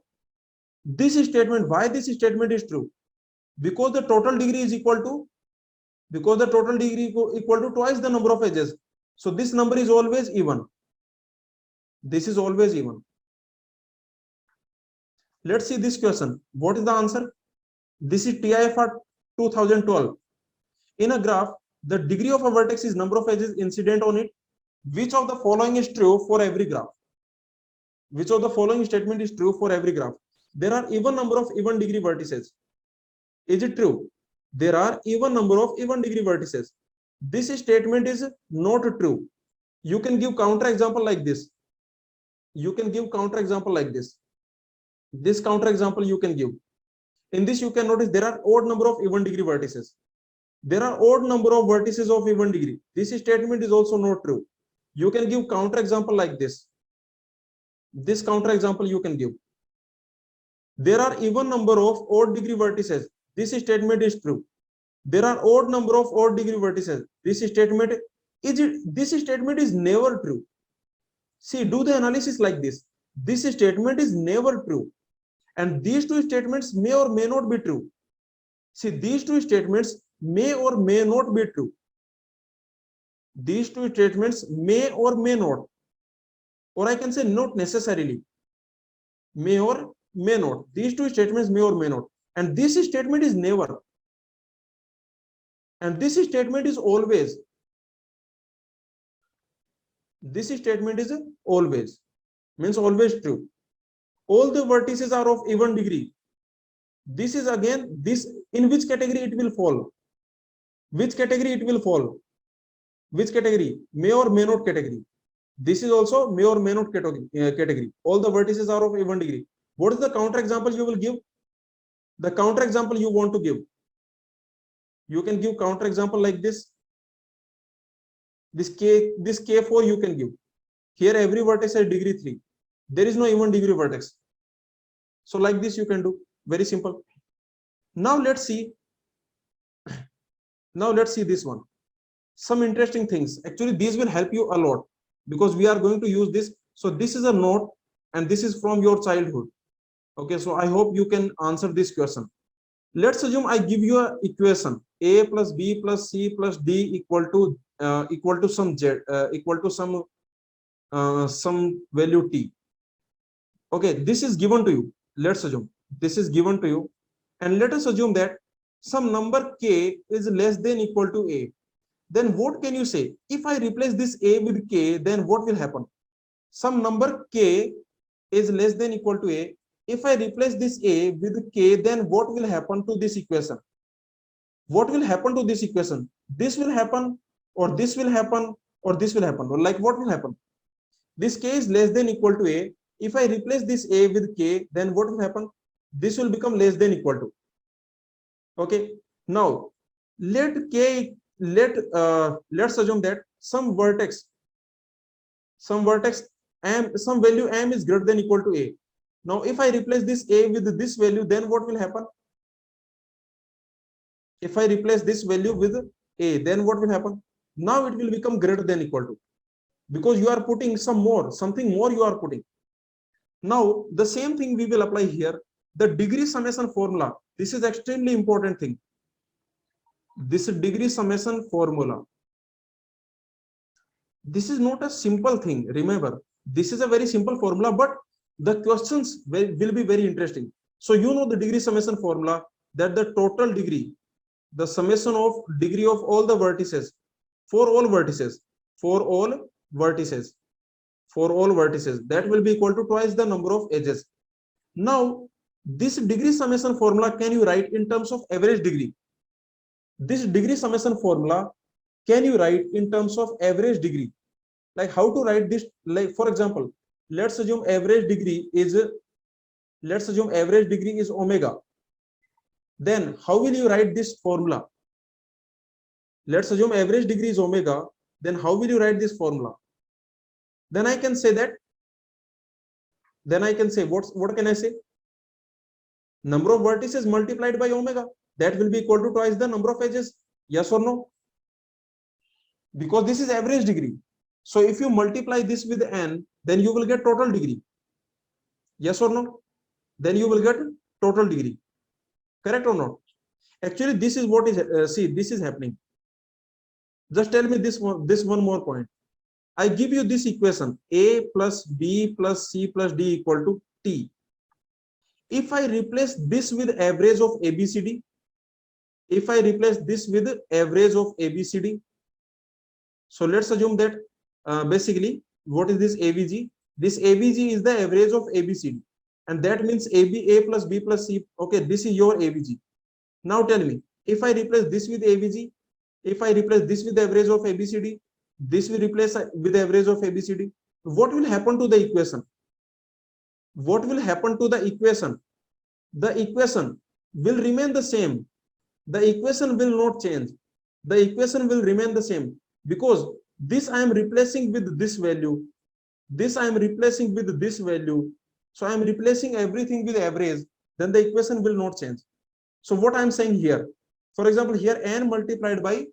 This statement, why this statement is true? Because the total degree is equal to, because the total degree equal to twice the number of edges. So this number is always even. This is always even. Let's see this question. What is the answer? This is TIFR 2012. In a graph, the degree of a vertex is number of edges incident on it. Which of the following is true for every graph? Which of the following statement is true for every graph? There are even number of even degree vertices. Is it true? There are even number of even degree vertices. This statement is not true. You can give counter example like this. You can give counter example like this. This counter example you can give. In this you can notice there are odd number of even degree vertices. There are odd number of vertices of even degree. This statement is also not true. You can give counter example like this. This counter example you can give. There are even number of odd degree vertices. This statement is true. There are odd number of odd degree vertices. This statement is never true. See, do the analysis like this. This statement is never true. And these two statements may or may not be true. See, these two statements may or may not be true. These two statements may or may not. Or I can say not necessarily. May or may not. These two statements may or may not. And this statement is never. And this statement is always. This statement is always. Means always true. All the vertices are of even degree. This is again, this in which category it will fall? Which category it will fall? Which category? May or may not category. This is also may or may not category. All the vertices are of even degree. What is the counter example you will give? The counter example you want to give. You can give counter example like this. This K4 you can give. Here every vertex has degree 3. There is no even degree vertex. So like this you can do. Very simple. Now let's see. Now let's see this one. Some interesting things. Actually, these will help you a lot because we are going to use this. So this is a note and this is from your childhood. Okay, so I hope you can answer this question. Let's assume I give you an equation a plus b plus c plus d equal to some z equal to some value t. Okay, this is given to you. Let's assume this is given to you, and let us assume that some number k is less than equal to a. Then what can you say? If I replace this a with k, then what will happen? Some number k is less than equal to a. If I replace this a with k, then what will happen to this equation? What will happen to this equation? This will happen, or this will happen, or this will happen. Or like what will happen? This k is less than equal to a. If I replace this a with k, then what will happen? This will become less than equal to. Okay. Now let's assume that some vertex m, some value m is greater than equal to a. Now if I replace this a with this value, then what will happen? If I replace this value with a, then what will happen? Now it will become greater than equal to, because you are putting something more you are putting. Now the same thing we will apply here. The degree summation formula. This is extremely important thing. This degree summation formula. This is not a simple thing. Remember, this is a very simple formula, but the questions will be very interesting. So you know the degree summation formula, that the total degree, the summation of degree of all the vertices for all vertices, that will be equal to twice the number of edges. Now this degree summation formula can you write in terms of average degree? This degree summation formula can you write in terms of average degree? Like how to write this? Like for example, let's assume average degree is omega. then how will you write this formula? Let's assume average degree is omega, then how will you write this formula? Then I can say that, what can I say? Number of vertices multiplied by omega, that will be equal to twice the number of edges. Yes or no? Because this is average degree. So if you multiply this with n, then you will get total degree. Yes or no? Then you will get total degree. Correct or not? Actually, this is what is, this is happening. Just tell me this one more point. I give you this equation, a plus b plus c plus d equal to t. If I replace this with average of ABCD, so let's assume that basically, what is this AVG? This AVG is the average of ABCD, and that means A plus B plus C. Okay, this is your AVG. Now tell me, if I replace this with AVG, if I replace this with average of ABCD, this will replace with average of ABCD, what will happen to the equation? What will happen to the equation? The equation will remain the same. The equation will not change. The equation will remain the same, because this I am replacing with this value. This I am replacing with this value. So I am replacing everything with average. Then the equation will not change. So what I am saying here, for example, here n multiplied by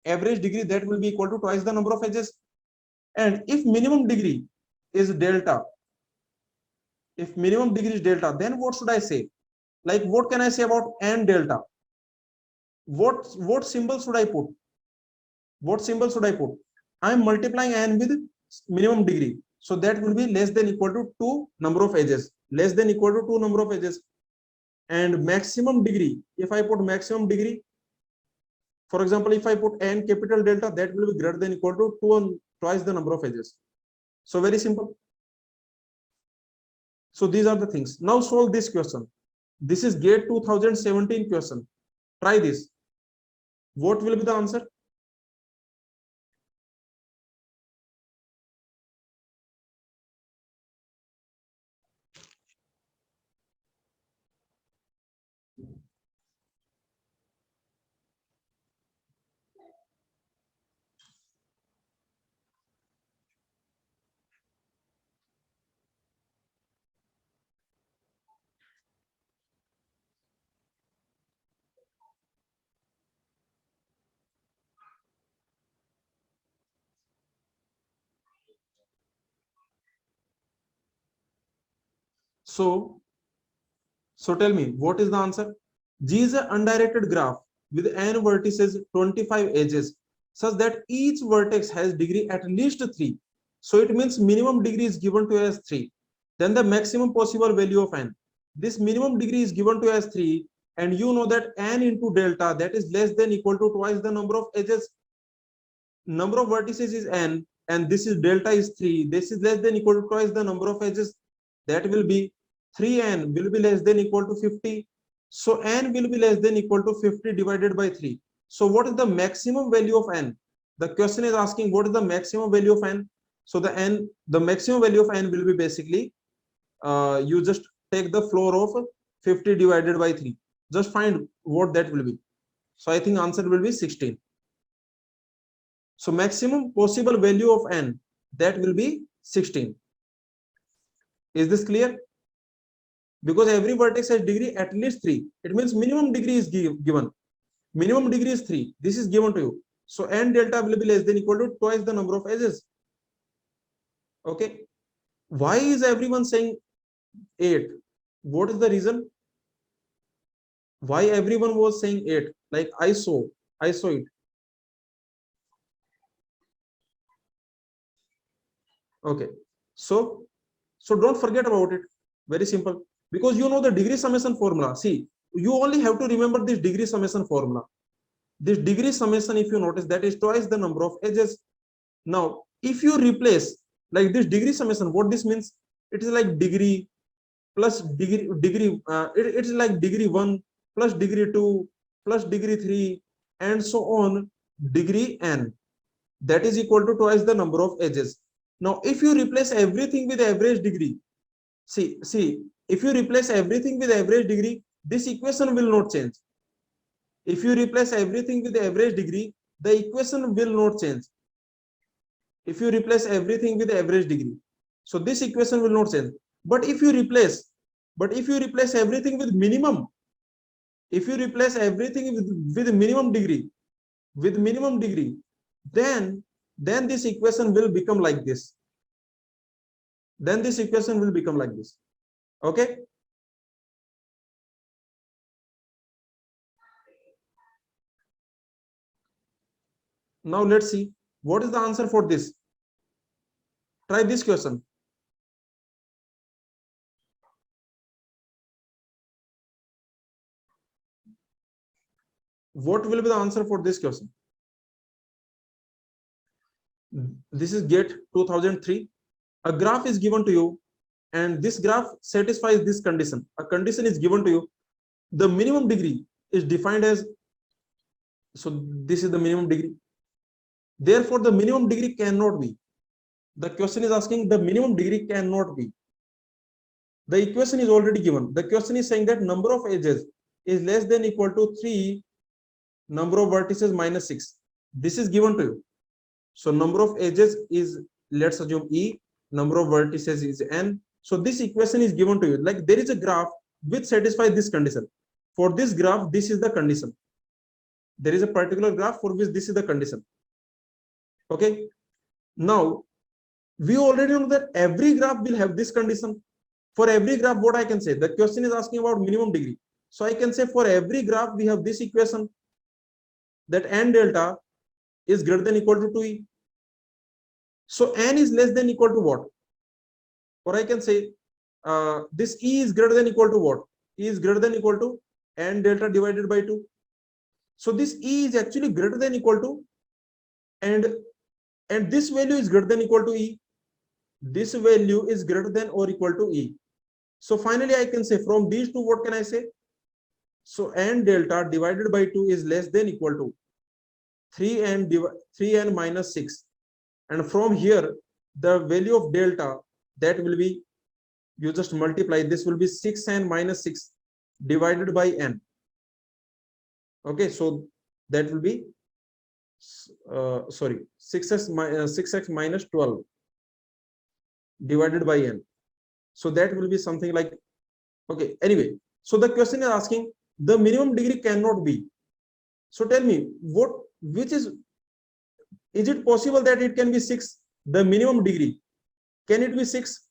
average degree, that will be equal to twice the number of edges. And if minimum degree is delta, then what should I say? Like, what can I say about n delta? What symbol should I put? What symbol should I put? I am multiplying n with minimum degree, so that will be less than equal to 2 number of edges. Less than equal to 2 number of edges. And maximum degree, if I put maximum degree, for example, if I put n capital delta, that will be greater than equal to 2 and twice the number of edges. So very simple. So these are the things. Now solve this question. This is GATE 2017 question. Try this. What will be the answer? So tell me, what is the answer? G is an undirected graph with n vertices, 25 edges, such that each vertex has degree at least 3. So it means minimum degree is given to as 3. Then the maximum possible value of n. This minimum degree is given to as 3, and you know that n into delta, that is less than equal to twice the number of edges. Number of vertices is n, and this is delta is 3. This is less than equal to twice the number of edges. That will be 3n will be less than equal to 50. So n will be less than equal to 50 divided by 3. So what is the maximum value of n? The question is asking what is the maximum value of n. So the maximum value of n will be basically, you just take the floor of 50 divided by 3. Just find what that will be. So I think answer will be 16. So maximum possible value of n, that will be 16. Is this clear? Because every vertex has degree at least 3. It means minimum degree is given. Minimum degree is 3. This is given to you. So n delta will be less than equal to twice the number of edges. Okay. Why is everyone saying 8? What is the reason? Why everyone was saying 8? Like I saw it. Okay. So don't forget about it. Very simple. Because you know the degree summation formula. See, you only have to remember this degree summation formula. This degree summation, if you notice, that is twice the number of edges. Now, if you replace like this degree summation, what this means? It is like degree plus degree. It is like degree 1 plus degree 2 plus degree 3 and so on, degree n. That is equal to twice the number of edges. Now, if you replace everything with average degree, see, if you replace everything with average degree, this equation will not change. If you replace everything with the average degree, the equation will not change. If you replace everything with the average degree, so this equation will not change. But if you replace everything with minimum, if you replace everything with minimum degree, then this equation will become like this. Then this equation will become like this. Okay. Now let's see what is the answer for this. Try this question. What will be the answer for this question? This is GATE 2003. A graph is given to you, and this graph satisfies this condition. A condition is given to you. The minimum degree is defined as, so this is the minimum degree. Therefore, the minimum degree cannot be. The question is asking the minimum degree cannot be. The equation is already given. The question is saying that number of edges is less than equal to 3, number of vertices minus 6. This is given to you. So number of edges is, let's assume E, number of vertices is N. So this equation is given to you. Like there is a graph which satisfies this condition. For this graph, this is the condition. There is a particular graph for which this is the condition. Okay. Now, we already know that every graph will have this condition. For every graph, what I can say? The question is asking about minimum degree. So I can say for every graph, we have this equation that N delta is greater than equal to 2E. So N is less than equal to what? Or I can say this E is greater than equal to what? E is greater than equal to N delta divided by 2. So this E is actually greater than equal to, and this value is greater than equal to E. This value is greater than or equal to E. So finally, I can say from these two, what can I say? So N delta divided by 2 is less than equal to 3n minus 6. And from here, the value of delta, that will be, you just multiply, this will be 6n minus 6 divided by n. Okay, so that will be, 6x minus 12 divided by n. So that will be something like, okay, anyway. So the question is asking, the minimum degree cannot be. So tell me, is it possible that it can be 6? The minimum degree, can it be 6?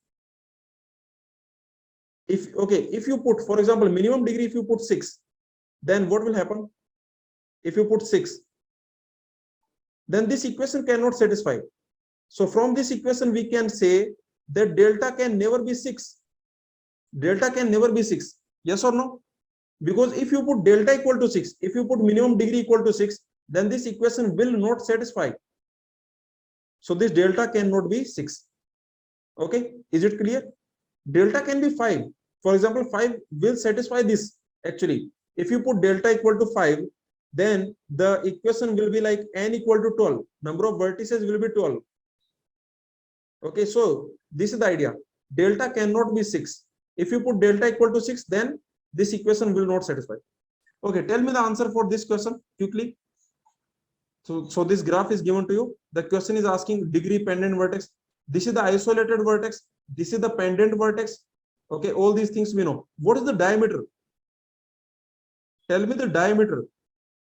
If you put, for example, minimum degree, if you put 6, then what will happen? If you put 6, then this equation cannot satisfy. So from this equation, we can say that delta can never be 6. Delta can never be 6. Yes or no? Because if you put delta equal to 6, if you put minimum degree equal to 6, then this equation will not satisfy. So this delta cannot be 6. Okay, is it clear? Delta can be 5. For example, 5 will satisfy this. Actually, if you put delta equal to 5, then the equation will be like n equal to 12. Number of vertices will be 12. Okay, so this is the idea. Delta cannot be 6. If you put delta equal to 6, then this equation will not satisfy. Okay, tell me the answer for this question quickly. So this graph is given to you. The question is asking degree pendant vertex. This is the isolated vertex. This is the pendant vertex. Okay, all these things we know. What is the diameter? Tell me the diameter.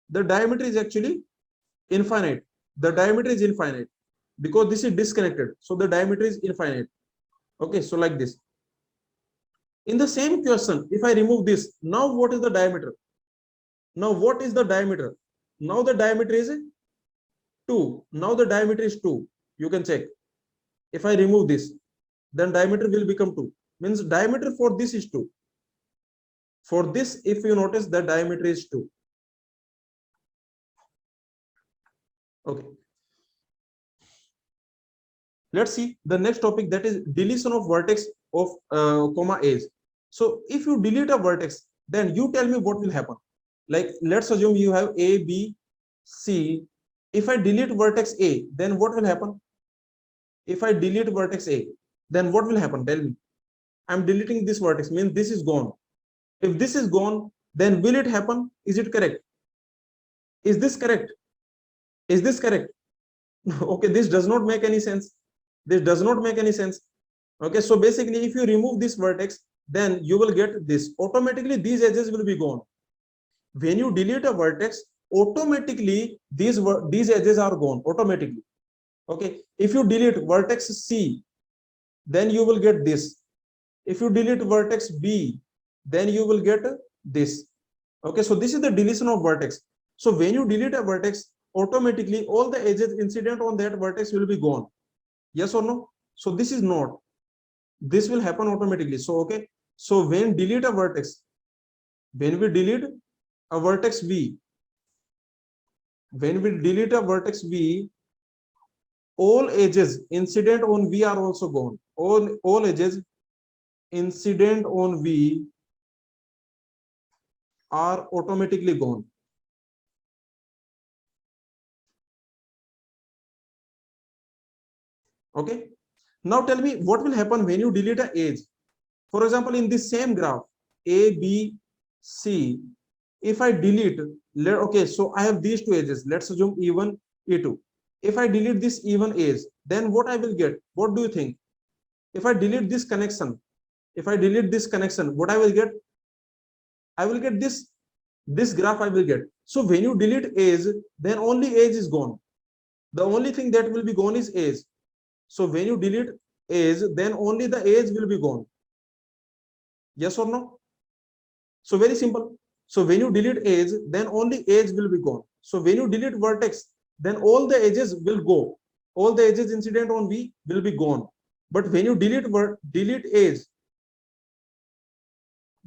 The diameter is actually infinite. The diameter is infinite because this is disconnected. So the diameter is infinite. Okay, so like this. In the same question, if I remove this, now what is the diameter? Now what is the diameter? Now the diameter is 2. Now the diameter is 2. You can check. If I remove this, then diameter will become 2. Means diameter for this is 2. For this, if you notice, the diameter is 2. Okay. Let's see the next topic, that is deletion of vertex of comma edge. So if you delete a vertex, then you tell me what will happen. Like let's assume you have A, B, C. If I delete vertex A, then what will happen? If I delete vertex A, then what will happen? Tell me. I'm deleting this vertex, means this is gone. If this is gone, then will it happen? Is it correct? Is this correct? Is this correct? Okay, this does not make any sense. This does not make any sense. Okay, so basically if you remove this vertex, then you will get this. Automatically these edges will be gone. When you delete a vertex, automatically these edges are gone automatically. Okay, if you delete vertex C, then you will get this. If you delete vertex B, then you will get this. Okay, so this is the deletion of vertex. So when you delete a vertex, automatically all the edges incident on that vertex will be gone. Yes or no? So this is not. This will happen automatically. So okay, so when delete a vertex, when we delete a vertex V, when we delete a vertex V, all edges incident on V are also gone. All edges incident on V are automatically gone. Okay, now tell me what will happen when you delete an edge. For example, in this same graph A, B, C, if I delete, okay, so I have these two edges. Let's assume E1, E2. If I delete this E1 edge, then what I will get? What do you think? If I delete this connection, what I will get? I will get this graph I will get. So when you delete edge, then only edge is gone. The only thing that will be gone is edge. So when you delete edge, then only the edge will be gone. Yes or no? So very simple. So when you delete edge, then only edge will be gone. So when you delete vertex, then all the edges will go. All the edges incident on V will be gone. But when you delete edge,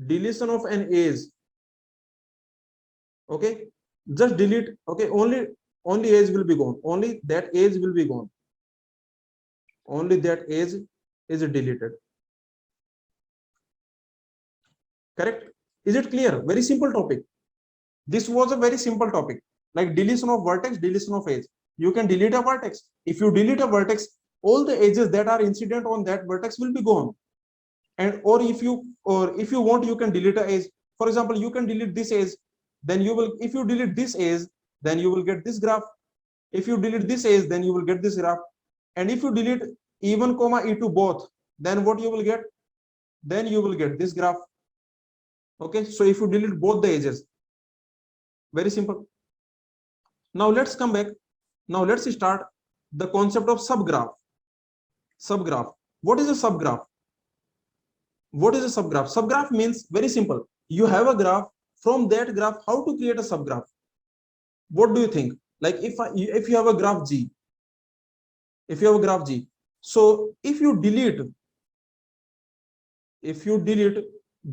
deletion of an edge, okay, just delete, okay, only edge will be gone. Only that edge will be gone. Only that edge is deleted. Correct? Is it clear? Very simple topic. This was a very simple topic, like deletion of vertex, deletion of edge. You can delete a vertex. If you delete a vertex, all the edges that are incident on that vertex will be gone. And or if you want, you can delete a edge. For example, you can delete this edge, then you will, if you delete this edge, then you will get this graph. If you delete this edge, then you will get this graph. And if you delete E1, E2 both, then what you will get? Then you will get this graph. Okay, so if you delete both the edges, very simple. Now let's come back. Now let's start the concept of subgraph. Subgraph. What is a subgraph? What is a subgraph? Subgraph means very simple. You have a graph. From that graph, how to create a subgraph? What do you think? Like if you have a graph G, so if you delete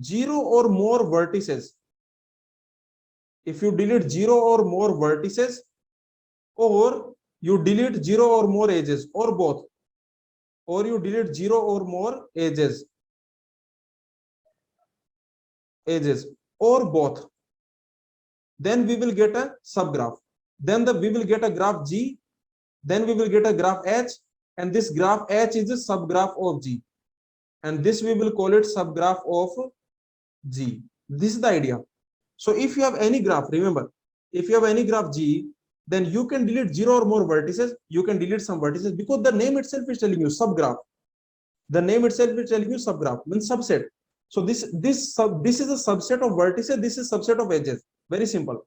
0 or more vertices, or you delete 0 or more edges, or both, or you delete 0 or more edges, or both, then we will get a subgraph. Then we will get a graph G, then we will get a graph H, and this graph H is a subgraph of G, and this we will call it subgraph of G. This is the idea. So if you have any graph, remember, if you have any graph G, then you can delete 0 or more vertices. You can delete some vertices because the name itself is telling you subgraph. The name itself is telling you subgraph, means subset. So this is a subset of vertices. This is subset of edges. Very simple.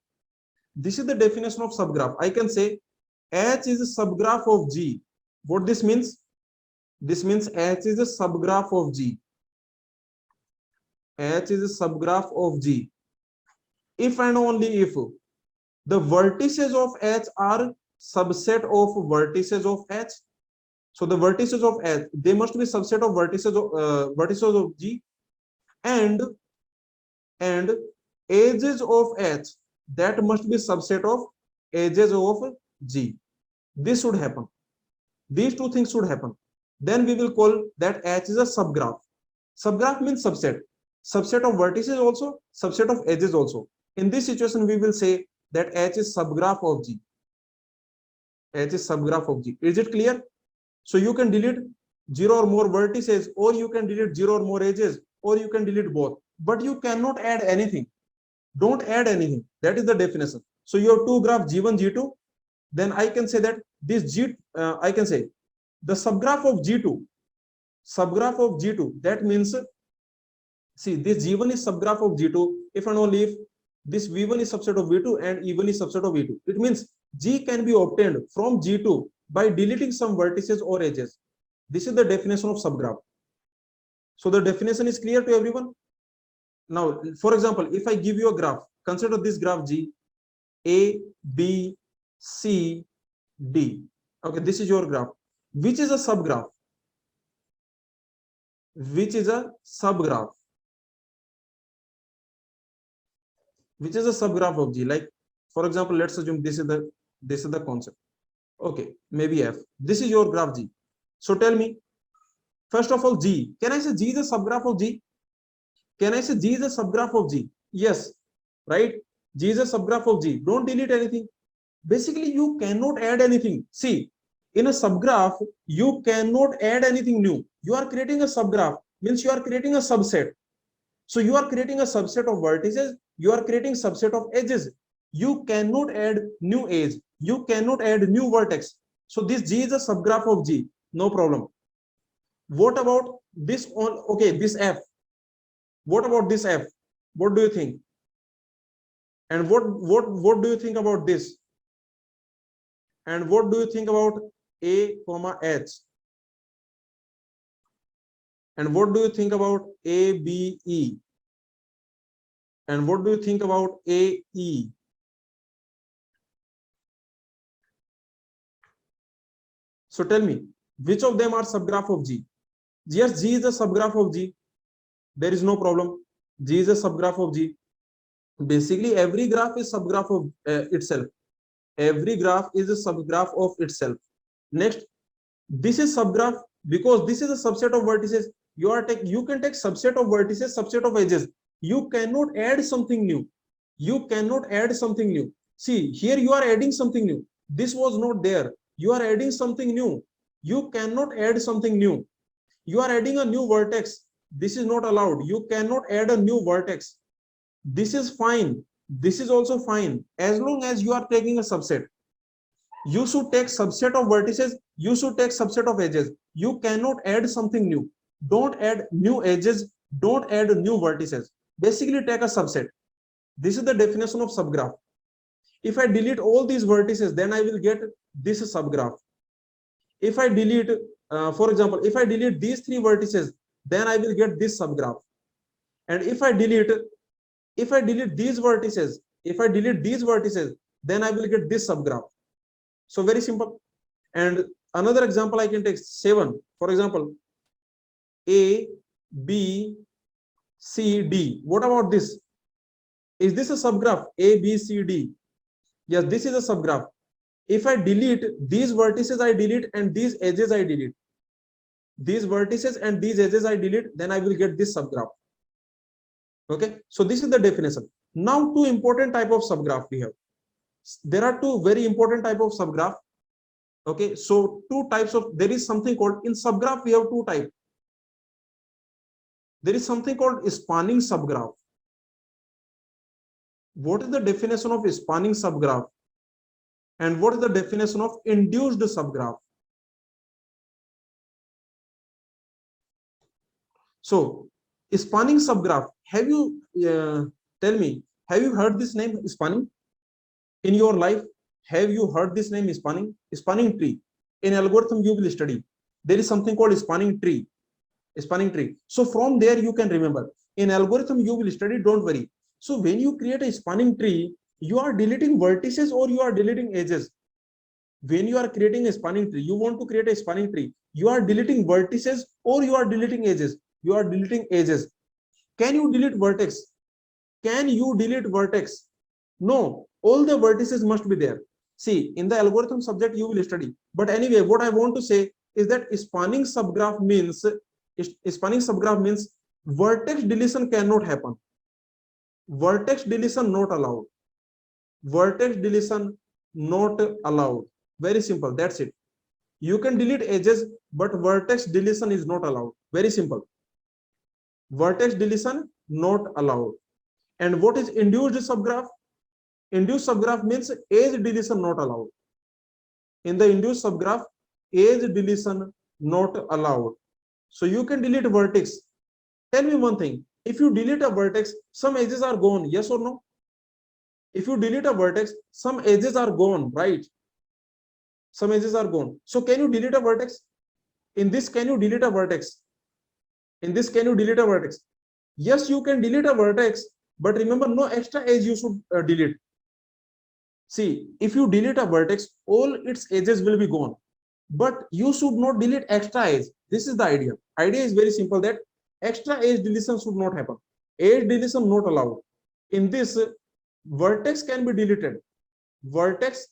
This is the definition of subgraph. I can say H is a subgraph of G. What this means? This means H is a subgraph of G. H is a subgraph of G. If and only if the vertices of H are subset of vertices of H. So the vertices of H, they must be subset of vertices of G, and edges of H, that must be subset of edges of G. This should happen. These two things should happen. Then we will call that H is a subgraph. Subgraph means subset. Subset of vertices also, subset of edges also. In this situation, we will say that H is subgraph of G. H is subgraph of G. Is it clear? So you can delete 0 or more vertices, or you can delete 0 or more edges, or you can delete both. But you cannot add anything. Don't add anything. That is the definition. So you have two graphs G1, G2. Then I can say that this I can say the subgraph of G2, that means, see, this G1 is subgraph of G2 if and only if this V1 is subset of V2 and E1 is subset of V2. It means G can be obtained from G2 by deleting some vertices or edges. This is the definition of subgraph. So the definition is clear to everyone. Now, for example, if I give you a graph, consider this graph G, A, B, C, D. Okay, this is your graph. Which is a subgraph? Which is a subgraph? Which is a subgraph of G? Like, for example, let's assume this is the concept. Okay, maybe F. This is your graph G. So tell me, first of all, G. Can I say G is a subgraph of G? Can I say G is a subgraph of G? Yes, right? G is a subgraph of G. Don't delete anything. Basically, you cannot add anything. See, in a subgraph, you cannot add anything new. You are creating a subgraph, means you are creating a subset. So you are creating a subset of vertices. You are creating subset of edges. You cannot add new edge. You cannot add new vertex. So this G is a subgraph of G. No problem. What about this one? Okay, this F. What about this F? What do you think? And what do you think about this? And what do you think about A, H? And what do you think about A, B, E? And what do you think about A, E? So tell me, which of them are subgraph of G? Yes, G is a subgraph of G. There is no problem. G is a subgraph of G. Basically, every graph is subgraph of itself. Every graph is a subgraph of itself. Next, this is subgraph because this is a subset of vertices. You can take subset of vertices, subset of edges. You cannot add something new. You cannot add something new. See, here you are adding something new. This was not there. You are adding something new. You cannot add something new. You are adding a new vertex. This is not allowed. You cannot add a new vertex. This is fine. This is also fine. As long as you are taking a subset. You should take subset of vertices. You should take subset of edges. You cannot add something new. Don't add new edges. Don't add new vertices. Basically, take a subset. This is the definition of subgraph. If I delete all these vertices, then I will get this subgraph. If I delete, for example, if I delete these three vertices, then I will get this subgraph. And if I delete these vertices, then I will get this subgraph. So very simple. And another example I can take 7. For example, A, B, C, D. What about this? Is this a subgraph? A, B, C, D. Yes, this is a subgraph. If I delete these vertices, I delete, and these edges I delete. These vertices and these edges I delete, then I will get this subgraph. Okay, so this is the definition. Now, two important type of subgraph we have. There are two very important type of subgraph. Okay, so two types of, there is something called, in subgraph we have two types. There is something called spanning subgraph. What is the definition of spanning subgraph? And what is the definition of induced subgraph? So, spanning subgraph, have you, tell me, have you heard this name spanning in your life? Have you heard this name spanning? Spanning tree. In algorithm you will study. There is something called spanning tree. Spanning tree. So from there you can remember. In algorithm you will study, don't worry. So when you create a spanning tree, you are deleting vertices or you are deleting edges. When you are creating a spanning tree, you want to create a spanning tree, you are deleting vertices or you are deleting edges. You are deleting edges. Can you delete vertex? Can you delete vertex? No, all the vertices must be there. See, in the algorithm subject you will study. But anyway, what I want to say is that spanning subgraph means vertex deletion cannot happen. Vertex deletion not allowed. Vertex deletion not allowed. Very simple. That's it. You can delete edges, but vertex deletion is not allowed. Very simple. Vertex deletion not allowed. And what is induced subgraph? Induced subgraph means edge deletion not allowed. In the induced subgraph, edge deletion not allowed. So you can delete vertex. Tell me one thing. If you delete a vertex, some edges are gone. Yes or no? If you delete a vertex, some edges are gone, right? Some edges are gone. So can you delete a vertex? In this, can you delete a vertex? In this, can you delete a vertex? Yes, you can delete a vertex, but remember, no extra edge you should delete. See, if you delete a vertex, all its edges will be gone, but you should not delete extra edge. This is the idea. Idea is very simple, that extra edge deletion should not happen. Edge deletion not allowed. In this, vertex can be deleted. Vertex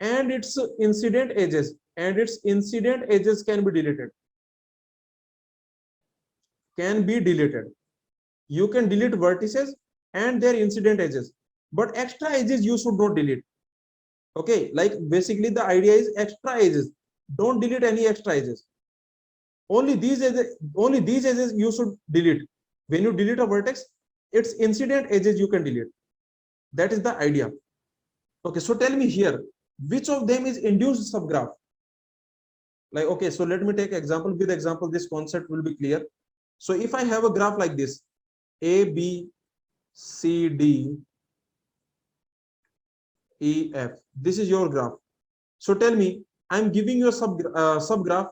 and its incident edges can be deleted. Can be deleted. You can delete vertices and their incident edges, but extra edges you should not delete. Okay, like basically the idea is extra edges. Don't delete any extra edges. Only these edges you should delete. When you delete a vertex, its incident edges you can delete. That is the idea. Okay, so tell me here, which of them is induced subgraph? Like, okay, so let me take example. With example, this concept will be clear. So if I have a graph like this, A, B, C, D, E, F. This is your graph. So tell me, I'm giving you a subgraph.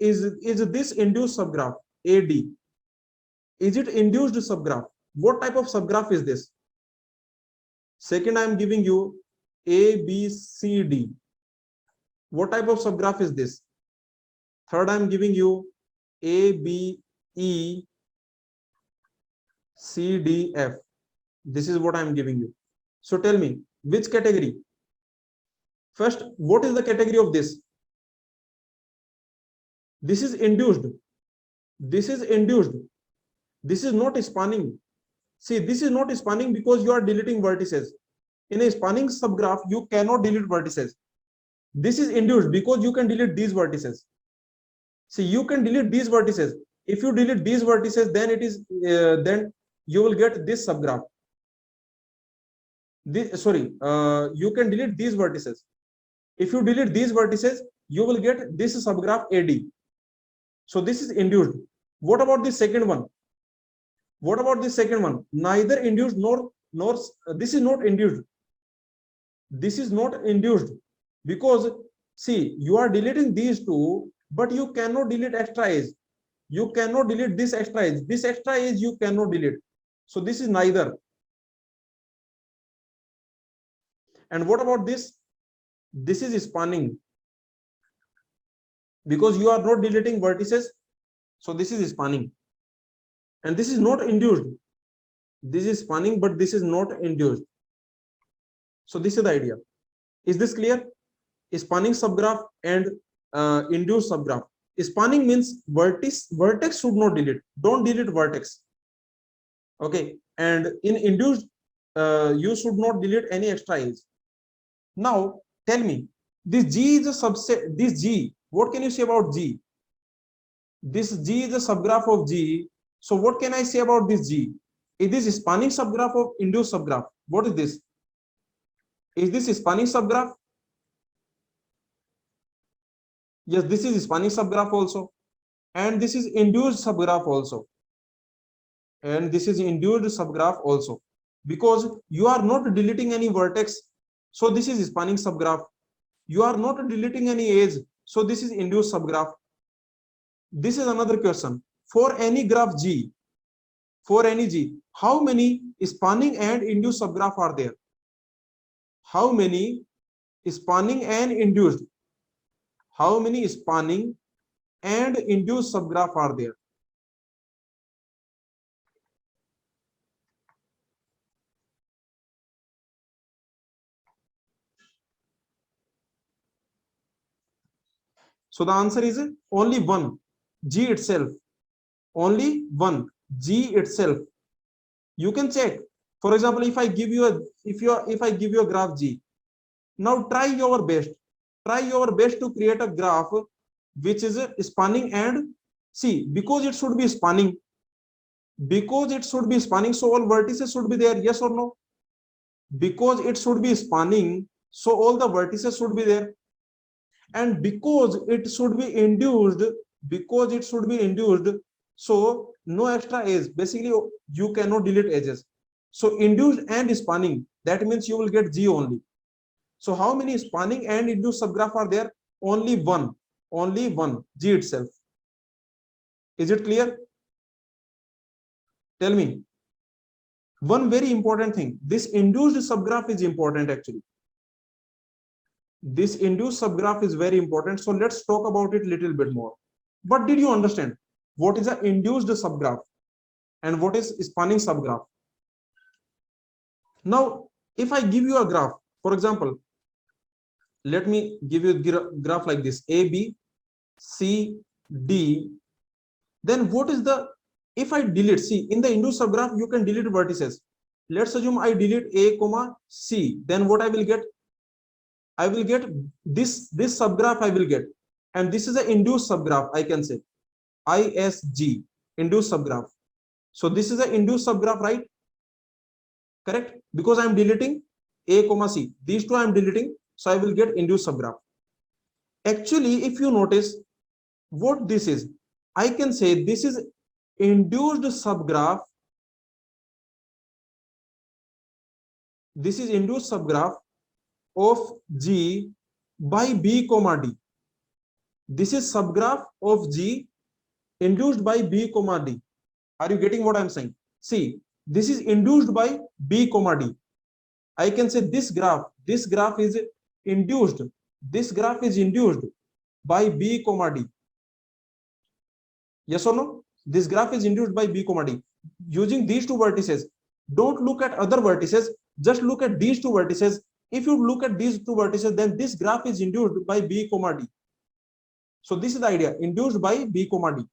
Is this induced subgraph, AD? Is it induced subgraph? What type of subgraph is this? Second, I'm giving you A, B, C, D. What type of subgraph is this? Third, I'm giving you A, B, E, C, D, F. This is what I'm giving you. So tell me, which category? First, what is the category of this? This is induced. This is induced. This is not spanning. See, this is not spanning because you are deleting vertices. In a spanning subgraph, you cannot delete vertices. This is induced because you can delete these vertices. See, you can delete these vertices. If you delete these vertices, then it is then you will get this subgraph. You can delete these vertices. If you delete these vertices, you will get this subgraph AD. So this is induced. What about the second one? What about the second one? Neither induced nor this is not induced. This is not induced because see, you are deleting these two, but you cannot delete extra edge. You cannot delete this extra edge. This extra edge you cannot delete. So this is neither. And what about this? This is spanning because you are not deleting vertices. So this is spanning. And this is not induced. This is spanning, but this is not induced. So this is the idea. Is this clear? Spanning subgraph and induced subgraph. Spanning means vertex should not delete. Don't delete vertex. Okay. And in induced, you should not delete any extra edge. Now tell me, this G is a subset. This G, what can you say about G? This G is a subgraph of G. So what can I say about this G? Is this a spanning subgraph of induced subgraph? What is this? Is this a spanning subgraph? Yes, this is a spanning subgraph also. And this is induced subgraph also. And this is induced subgraph also. Because you are not deleting any vertex. So this is a spanning subgraph. You are not deleting any edge. So this is induced subgraph. This is another question. For any graph G, for any G, how many spanning and induced subgraph are there? How many spanning and induced? How many spanning and induced subgraph are there? So the answer is only one, G itself. Only one, G itself. You can check. For example, if I give you a graph G, now try your best. Try your best to create a graph which is spanning and see, because it should be spanning. Because it should be spanning, so all vertices should be there. Yes or no? because it should be spanning, so all the vertices should be there. And because it should be induced, so no extra edge. Basically, you cannot delete edges. So induced and spanning, that means you will get G only. So how many spanning and induced subgraph are there? Only one, G itself. Is it clear? Tell me. One very important thing, this induced subgraph is important actually. This induced subgraph is very important. So let's talk about it a little bit more. But did you understand what is an induced subgraph and what is spanning subgraph? Now, if I give you a graph, for example, let me give you a graph like this, A, B, C, D. Then what is the, if I delete, see, in the induced subgraph, you can delete vertices. Let's assume I delete A, C. Then what I will get? I will get this subgraph I will get. And this is an induced subgraph, I can say. ISG, induced subgraph. So this is an induced subgraph, right? Correct? Because I am deleting A, C. These two I am deleting. So I will get induced subgraph. Actually, if you notice what this is, I can say this is induced subgraph. This is induced subgraph of G by B, D. This is subgraph of G induced by B, D. Are you getting what I'm saying? See, this is induced by B, D. I can say this graph is induced. This graph is induced by B, D. Yes or no? This graph is induced by B, D. Using these two vertices, don't look at other vertices, just look at these two vertices. If you look at these two vertices, then this graph is induced by B, D. So this is the idea, induced by B, D.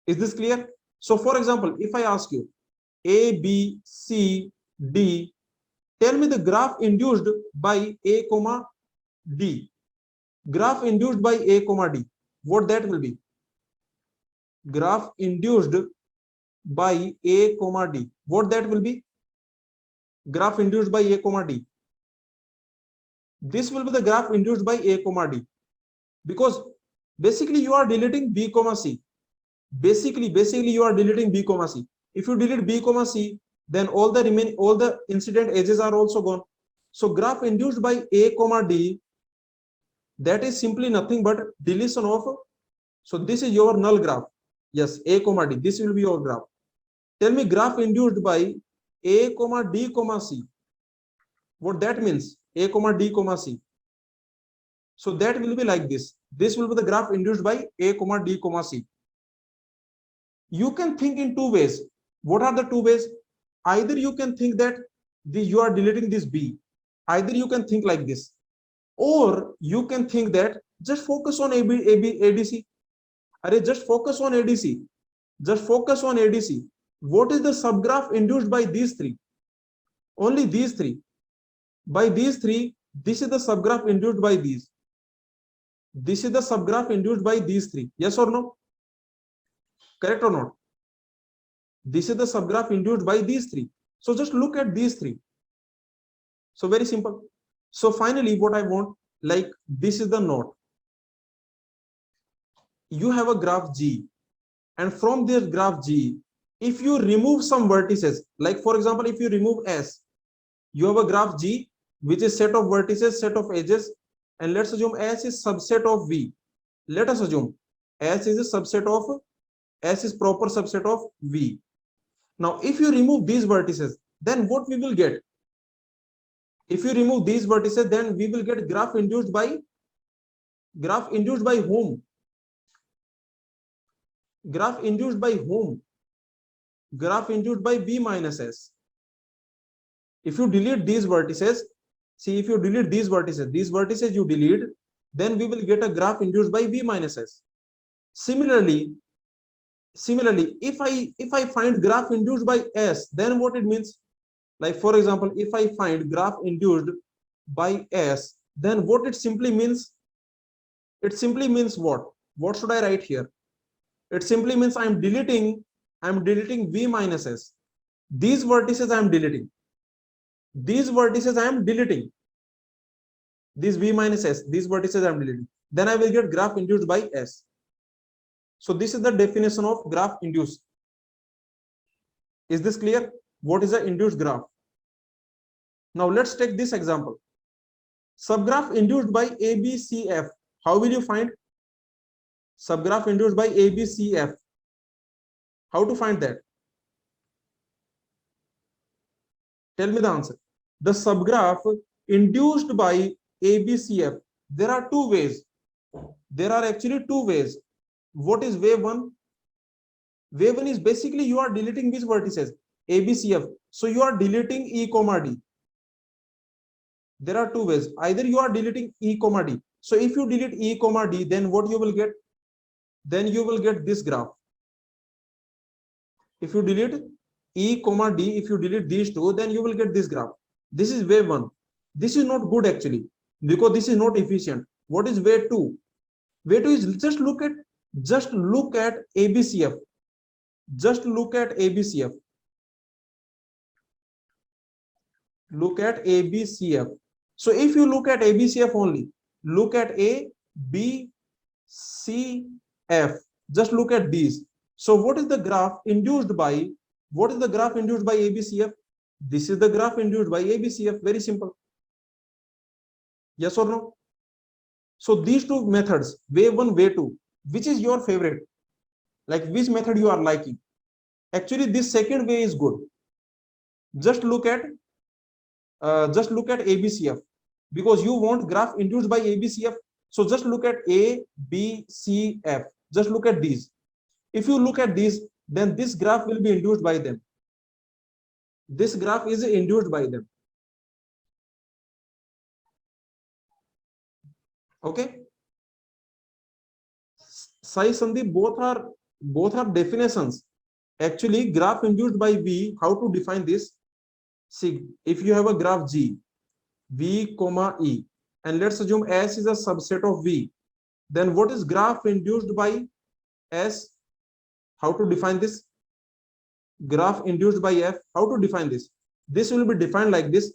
Is this clear? So for example, if I ask you A, B, C, D, tell me the graph induced by A, D. Graph induced by A, D. What that will be? Graph induced by A, D. What that will be? Graph induced by A, D. This will be the graph induced by A, D. Because basically you are deleting B, C. Basically you are deleting B, C. If you delete B, C, then all the incident edges are also gone. So graph induced by A, D, that is simply nothing but deletion of. So this is your null graph. Yes, A, D. This will be your graph. Tell me graph induced by A, D, C. What that means? A, D, C. So that will be like this. This will be the graph induced by A, D, C. You can think in two ways. What are the two ways? Either you can think that you are deleting this B. Either you can think like this. Or you can think that just focus on ADC. Just focus on ADC. Just focus on ADC. What is the subgraph induced by these three? Only these three. By these three, this is the subgraph induced by these. This is the subgraph induced by these three. Yes or no? Correct or not? This is the subgraph induced by these three. So just look at these three. So very simple. So finally, what I want, like this is the node. You have a graph G, and from this graph G, if you remove some vertices, like for example, if you remove S, you have a graph G, which is set of vertices, set of edges, and let's assume S is subset of V. Let us assume S is a subset of, S is proper subset of V. Now, if you remove these vertices, then what we will get? If you remove these vertices, then we will get graph induced by whom? Graph induced by whom? Graph induced by B minus S. If you delete these vertices, see, if you delete these vertices you delete, then we will get a graph induced by B minus S. Similarly, if I find graph induced by S, then what it means? Like for example, if I find graph induced by S, then what it simply means? It simply means what? What should I write here? It simply means I'm deleting V minus S. These vertices I'm deleting. These vertices I am deleting. These v minus s, these vertices I am deleting. Then I will get graph induced by s. So this is the definition of graph induced. Is this clear? What is an induced graph? Now let's take this example. Subgraph induced by ABCF. How will you find? Subgraph induced by ABCF. How to find that? Tell me the answer. The subgraph induced by ABCF. There are two ways. There are actually two ways. What is way one? Way one is basically you are deleting these vertices ABCF. So you are deleting E comma D. There are two ways. Either you are deleting E comma D. So if you delete E comma D, then what you will get? Then you will get this graph. If you delete E comma D, if you delete these two, then you will get this graph. This is way one. This is not good actually, because this is not efficient. What is way two? Way two is just look at ABCF. Just look at ABCF. Look at ABCF. So if you look at ABCF only, look at A, B, C, F. Just look at these. So what is the graph induced by? What is the graph induced by ABCF? This is the graph induced by ABCF. Very simple. Yes or no? So these two methods, way one, way two, which is your favorite? Like which method you are liking? Actually, this second way is good. Just look at ABCF, because you want graph induced by ABCF. So just look at A, B, C, F. Just look at these. If you look at these, then this graph will be induced by them. This graph is induced by them. Okay. Sai Sandeep, both are definitions. Actually, graph induced by V, how to define this? See, if you have a graph G, V comma E, and let's assume S is a subset of V, then what is graph induced by S? How to define this? Graph induced by F, how to define this? This will be defined like this.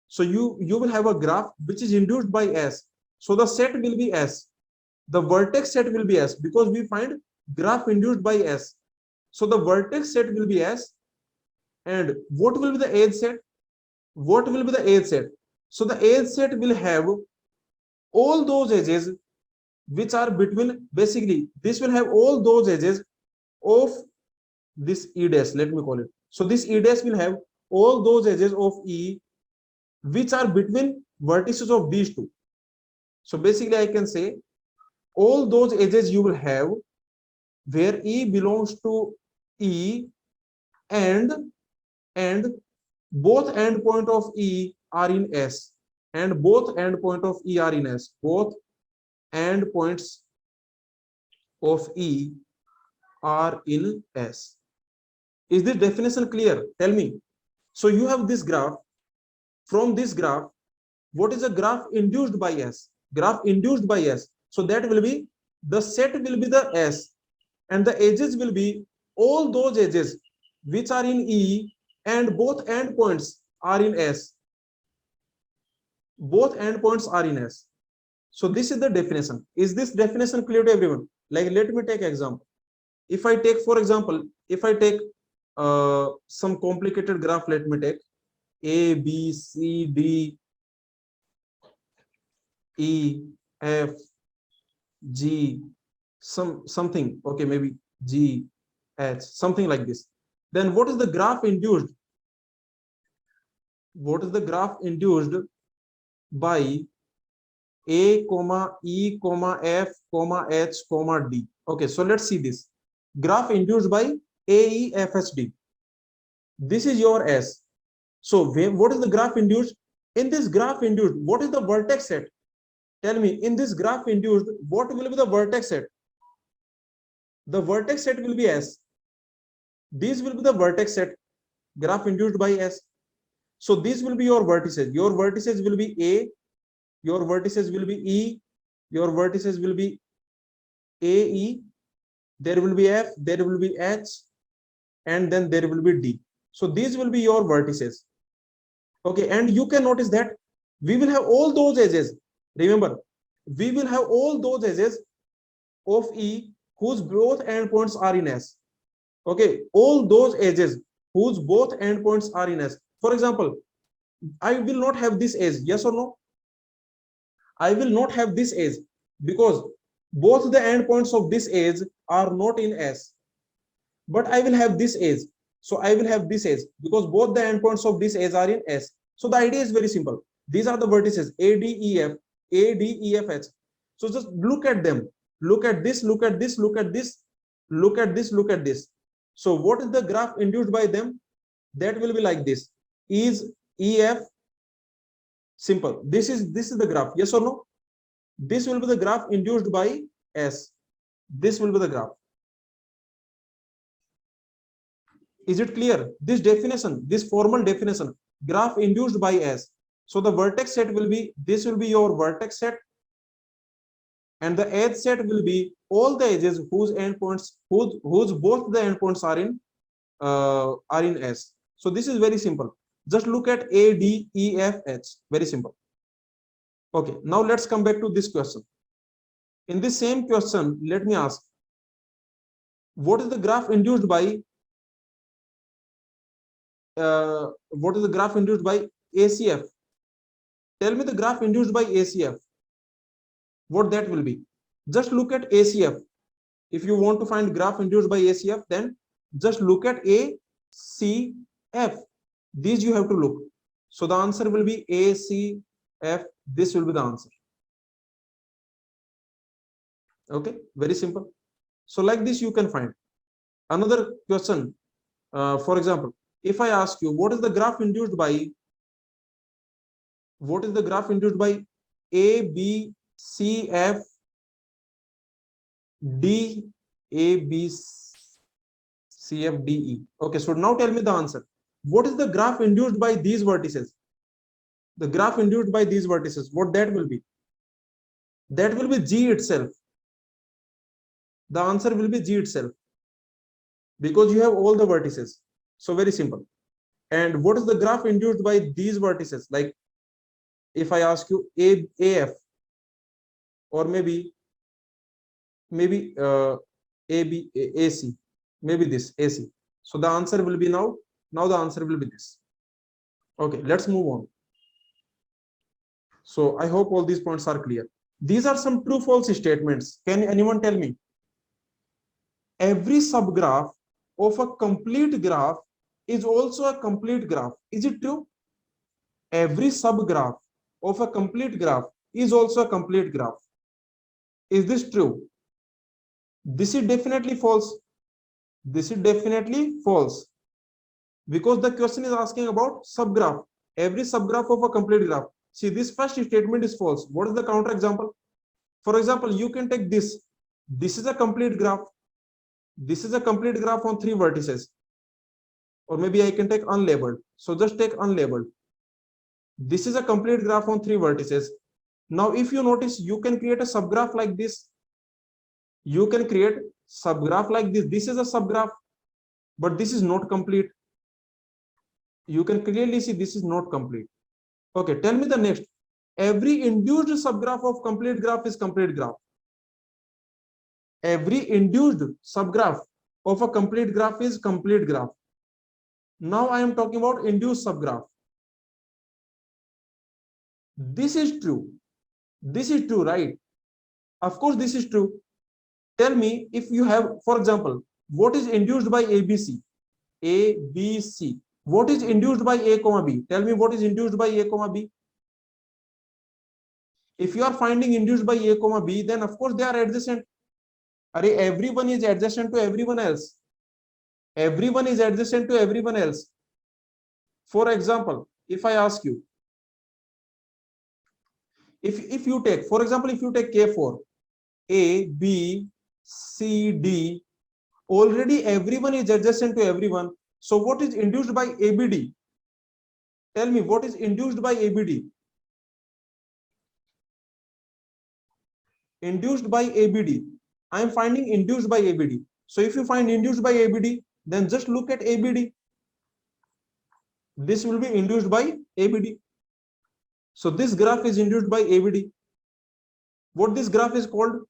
So you will have a graph which is induced by S. So the set will be S. The vertex set will be S, because we find graph induced by S. So the vertex set will be S. And what will be the edge set? What will be the edge set? So the edge set will have all those edges which are between, basically this will have all those edges of this E dash, let me call it. So this E dash will have all those edges of E which are between vertices of these two. So basically I can say all those edges you will have where E belongs to E, and both endpoint of E are in S, and both endpoint of E are in S. Both endpoints of E are in S. Is this definition clear? Tell me. So you have this graph. From this graph, what is a graph induced by S? Graph induced by S. So that will be, the set will be the S, and the edges will be all those edges which are in E, and both endpoints are in S. Both endpoints are in S. So this is the definition. Is this definition clear to everyone? Like, let me take example. If I take, for example, if I take some complicated graph, let me take A, B, C, D, E, F, G, something, okay, maybe G, H, something like this. Then what is the graph induced? What is the graph induced by A, comma, E, comma, F, comma, H, comma, D? Okay, so let's see this. Graph induced by A, E, F, H, D. This is your S. So what is the graph induced? In this graph induced, what is the vertex set? Tell me, in this graph induced, what will be the vertex set? The vertex set will be S. These will be the vertex set, graph induced by S. So these will be your vertices. Your vertices will be A, your vertices will be E, your vertices will be AE, there will be F, there will be H, and then there will be D. So these will be your vertices. Okay, and you can notice that we will have all those edges. Remember, we will have all those edges of E whose both endpoints are in S. Okay, all those edges whose both endpoints are in S. For example, I will not have this edge. Yes or no? I will not have this edge because both the endpoints of this edge are not in S. But I will have this edge. So I will have this edge because both the endpoints of this edge are in S. So the idea is very simple. These are the vertices A, D, E, F, A, D, E, F, H. So just look at them. Look at this, look at this, look at this, look at this, look at this. So what is the graph induced by them? That will be like this. Is EF simple? This is the graph. Yes or no? This will be the graph induced by S. This will be the graph. Is it clear? This definition, this formal definition, graph induced by S. So the vertex set will be, this will be your vertex set, and the edge set will be all the edges whose endpoints, whose both the endpoints are in S. So this is very simple. Just look at A, D, E, F, H. Very simple. Okay, now let's come back to this question. In this same question, let me ask, what is the graph induced by ACF? Tell me the graph induced by ACF. What that will be? Just look at ACF. If you want to find graph induced by ACF, then just look at ACF. These you have to look. So the answer will be ACF. This will be the answer. Okay, very simple. So like this you can find. Another question, for example, if I ask you what is the graph induced by A, B, C, F, D, A, B, C, F, D, E. Okay, so now tell me the answer. What is the graph induced by these vertices? The graph induced by these vertices, what that will be? That will be G itself. The answer will be G itself because you have all the vertices. So very simple. And what is the graph induced by these vertices? Like if I ask you AF or maybe AB, AC, maybe this AC. So the answer will be now the answer will be this. Okay, let's move on. So I hope all these points are clear. These are some true false statements. Can anyone tell me? Every subgraph of a complete graph is also a complete graph. Is it true? Every subgraph of a complete graph is also a complete graph. Is this true? This is definitely false. This is definitely false. Because the question is asking about subgraph. Every subgraph of a complete graph. See, this first statement is false. What is the counter example? For example, you can take this. This is a complete graph. This is a complete graph on 3 vertices. Or maybe I can take unlabeled. So just take unlabeled. This is a complete graph on 3 vertices. Now, if you notice, you can create a subgraph like this. You can create subgraph like this. This is a subgraph, but this is not complete. You can clearly see this is not complete. Okay, tell me the next. Every induced subgraph of complete graph is complete graph. Every induced subgraph of a complete graph is complete graph. Now I am talking about induced subgraph. This is true. This is true, right? Of course, this is true. Tell me if you have, for example, what is induced by ABC? ABC. What is induced by A, B? Tell me what is induced by A, B? If you are finding induced by A, B, then of course they are adjacent. Everyone is adjacent to everyone else. Everyone is adjacent to everyone else. For example, if I ask you, if you take, for example, if you take K4, A, B, C, D, already everyone is adjacent to everyone. So what is induced by ABD? Tell me what is induced by ABD? Induced by ABD. I am finding induced by ABD. So if you find induced by ABD, then just look at ABD. This will be induced by ABD. So this graph is induced by ABD. What this graph is called?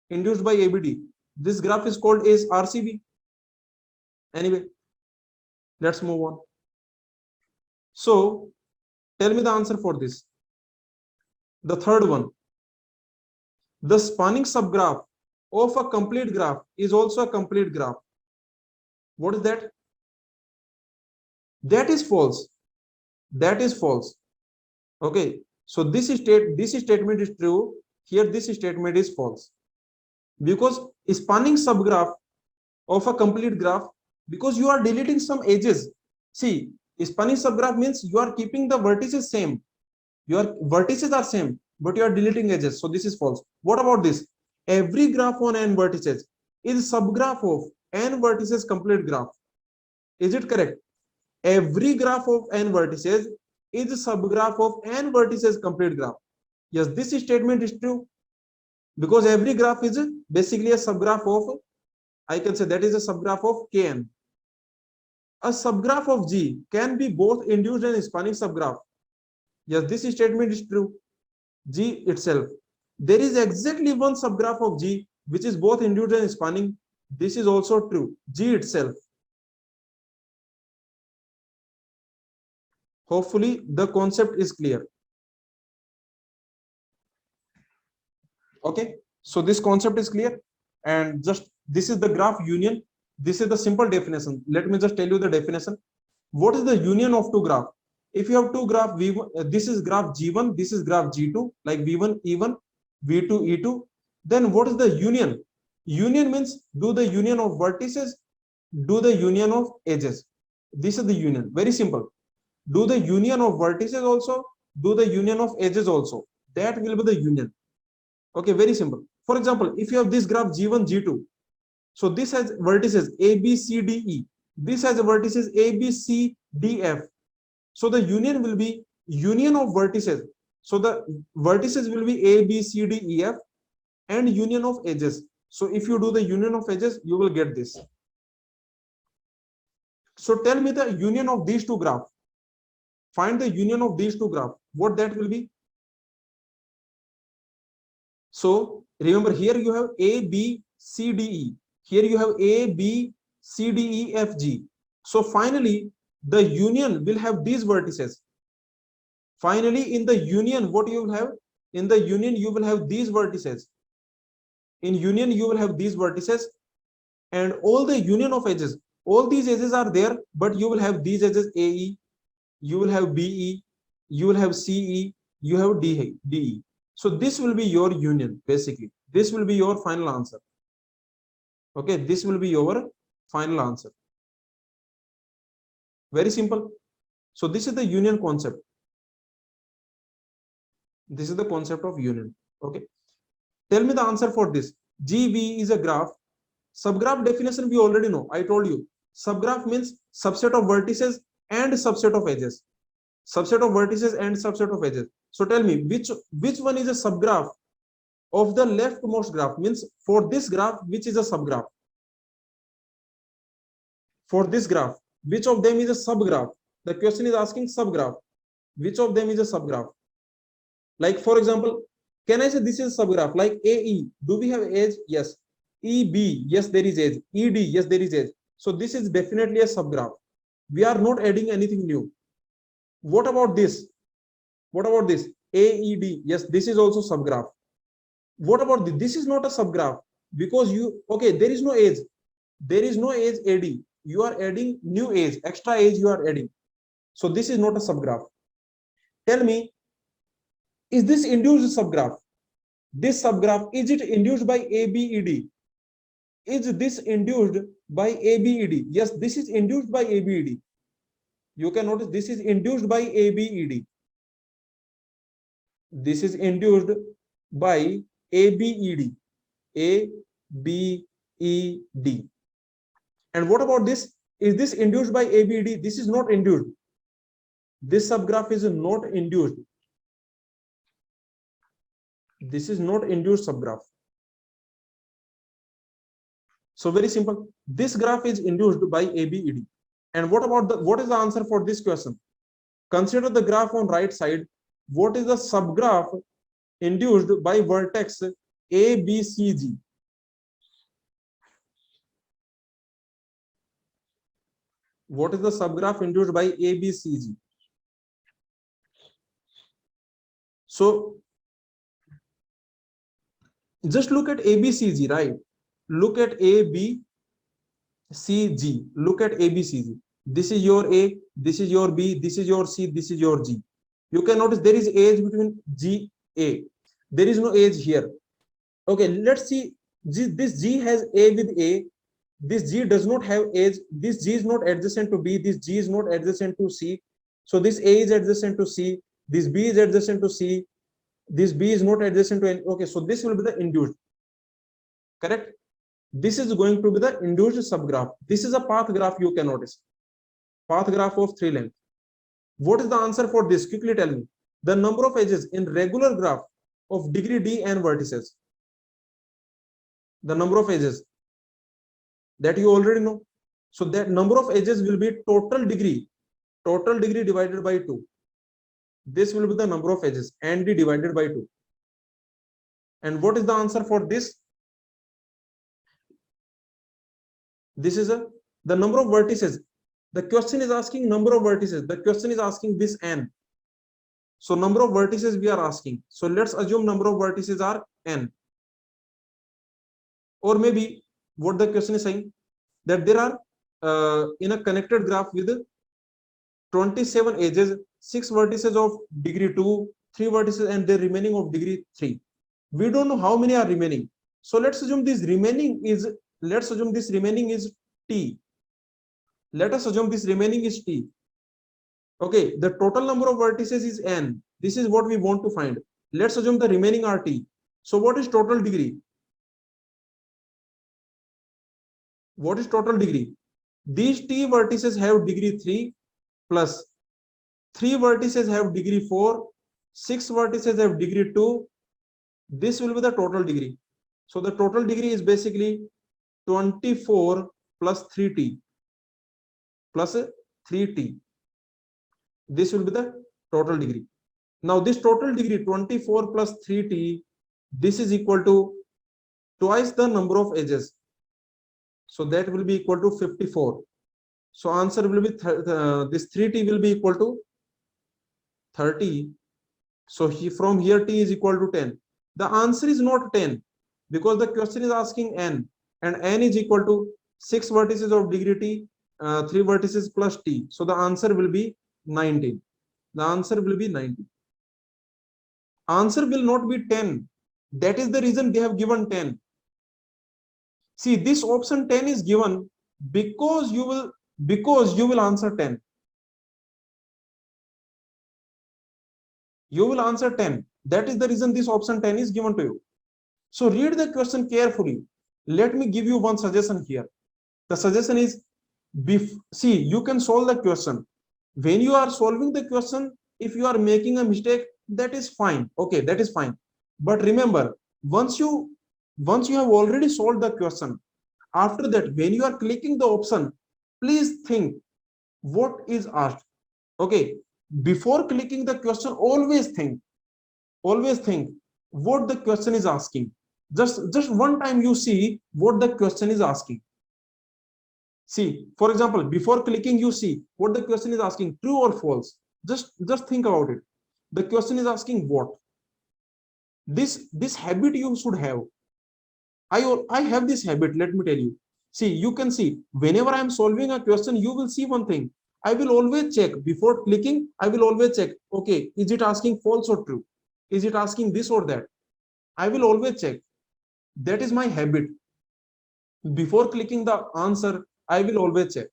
Induced by ABD. This graph is called as RCB. Anyway, let's move on. So tell me the answer for this. The third one. The spanning subgraph of a complete graph is also a complete graph. What is that? That is false. That is false. Okay. So this statement is true. Here this statement is false. Because spanning subgraph of a complete graph, because you are deleting some edges. See, spanning subgraph means you are keeping the vertices same. Your vertices are same, but you are deleting edges. So this is false. What about this? Every graph on n vertices is subgraph of n vertices complete graph. Is it correct? Every graph of n vertices is subgraph of n vertices complete graph. Yes, this statement is true because every graph is basically a subgraph of, I can say that is a subgraph of Kn. A subgraph of G can be both induced and spanning subgraph. Yes, this statement is true. G itself. There is exactly one subgraph of G which is both induced and spanning. This is also true. G itself. Hopefully the concept is clear. Okay, so this concept is clear, and just this is the graph union. This is the simple definition. Let me just tell you the definition. What is the union of two graph? If you have two graph V1, this is graph G1, this is graph G2, like V1 E1, V2 E2. Then what is the union? Union means do the union of vertices, do the union of edges. This is the union. Very simple. Do the union of vertices also, do the union of edges also. That will be the union. Okay, very simple. For example, if you have this graph G1, G2, so this has vertices A, B, C, D, E. This has vertices A, B, C, D, F. So the union will be union of vertices. So the vertices will be A, B, C, D, E, F, and union of edges. So if you do the union of edges, you will get this. So tell me the union of these two graphs. Find the union of these two graphs. What that will be? So remember, here you have A, B, C, D, E. Here you have A, B, C, D, E, F, G. So finally, the union will have these vertices. Finally, in the union, what you will have? In the union, you will have these vertices. In union, you will have these vertices and all the union of edges. All these edges are there, but you will have these edges AE, you will have BE, you will have CE, you have DE. So this will be your union, basically. This will be your final answer. Okay, this will be your final answer. Very simple. So this is the union concept. This is the concept of union. Okay. Tell me the answer for this. GB is a graph. Subgraph definition we already know. I told you. Subgraph means subset of vertices and subset of edges. Subset of vertices and subset of edges. So tell me which one is a subgraph of the leftmost graph? Means for this graph, which is a subgraph? For this graph, which of them is a subgraph? The question is asking subgraph. Which of them is a subgraph? Like for example, can I say this is a subgraph? Like AE, do we have edge? Yes. EB, yes, there is edge. ED, yes, there is edge. So this is definitely a subgraph. We are not adding anything new. What about this? What about this? AED, yes, this is also subgraph. What about this? This is not a subgraph because there is no edge. There is no edge AD. You are adding new edge, extra edge you are adding. So this is not a subgraph. Tell me, is this induced subgraph? This subgraph, is it induced by ABED? Is this induced by ABED? Yes, this is induced by ABED. You can notice this is induced by ABED. This is induced by ABED. ABED. And what about this? Is this induced by ABED? This is not induced. This subgraph is not induced. This is not induced subgraph. So very simple. This graph is induced by ABED. And what is the answer for this question? Consider the graph on right side. What is the subgraph induced by vertex A, B, C, G? What is the subgraph induced by A, B, C, G? So just look at A, B, C, G, right? Look at A, B, C, G. Look at A, B, C, G. This is your A, this is your B, this is your C, this is your G. You can notice there is edge between G, A. There is no edge here. Okay, let's see. This G has A with A. This G does not have edge. This G is not adjacent to B. This G is not adjacent to C. So this A is adjacent to C. This B is adjacent to C. This B is not adjacent to N. Okay, so this will be the induced. Correct? This is going to be the induced subgraph. This is a path graph, you can notice. Path graph of 3 length. What is the answer for this? Quickly tell me. The number of edges in regular graph of degree D and vertices. The number of edges that you already know. So that number of edges will be total degree divided by 2. This will be the number of edges, and D divided by 2. And what is the answer for this? This is the number of vertices. The question is asking number of vertices. The question is asking this n. So number of vertices we are asking. So let's assume number of vertices are n. Or maybe what the question is saying, that there are in a connected graph with 27 edges, 6 vertices of degree 2, 3 vertices, and the remaining of degree 3. We don't know how many are remaining. So let's assume this remaining is, T. Let us assume this remaining is T. Okay, the total number of vertices is n. This is what we want to find. Let's assume the remaining are T. So what is total degree? What is total degree? These T vertices have degree 3 plus 3 vertices have degree 4, 6 vertices have degree 2. This will be the total degree. So the total degree is basically 24 plus 3T plus 3T. This will be the total degree. Now this total degree 24 plus 3T, this is equal to twice the number of edges. So that will be equal to 54. So answer will be this 3T will be equal to 30. So from here T is equal to 10. The answer is not 10 because the question is asking n, and n is equal to 6 vertices of degree T, 3 vertices plus T. So the answer will be 19. The answer will be 19. Answer will not be 10. That is the reason they have given 10. See, this option 10 is given because you will answer 10. You will answer 10. That is the reason this option 10 is given to you. So read the question carefully. Let me give you one suggestion here. The suggestion is, see, you can solve the question. When you are solving the question, if you are making a mistake, that is fine. Okay, that is fine. But remember, once you have already solved the question, after that, when you are clicking the option, please think what is asked. Okay, before clicking the question, always think what the question is asking. Just one time you see what the question is asking. See, for example, before clicking, you see what the question is asking, true or false. Just think about it. The question is asking what. This habit you should have. I have this habit, let me tell you. See, you can see whenever I am solving a question, you will see one thing. I will always check before clicking. I will always check, okay, is it asking false or true? Is it asking this or that? I will always check. That is my habit. Before clicking the answer, I will always check.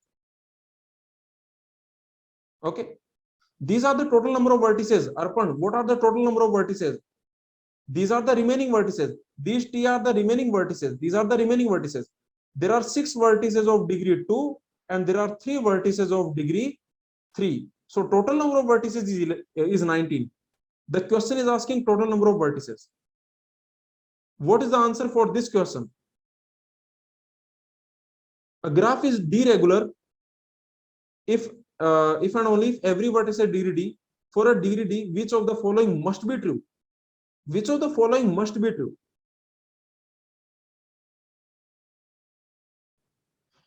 Okay. These are the total number of vertices. Arpan, what are the total number of vertices? These are the remaining vertices. These T are the remaining vertices. These are the remaining vertices. There are 6 vertices of degree 2 and there are 3 vertices of degree 3. So total number of vertices is 19. The question is asking total number of vertices. What is the answer for this question? A graph is deregular if if and only if every vertex is DDD, for a DDD, which of the following must be true? Which of the following must be true?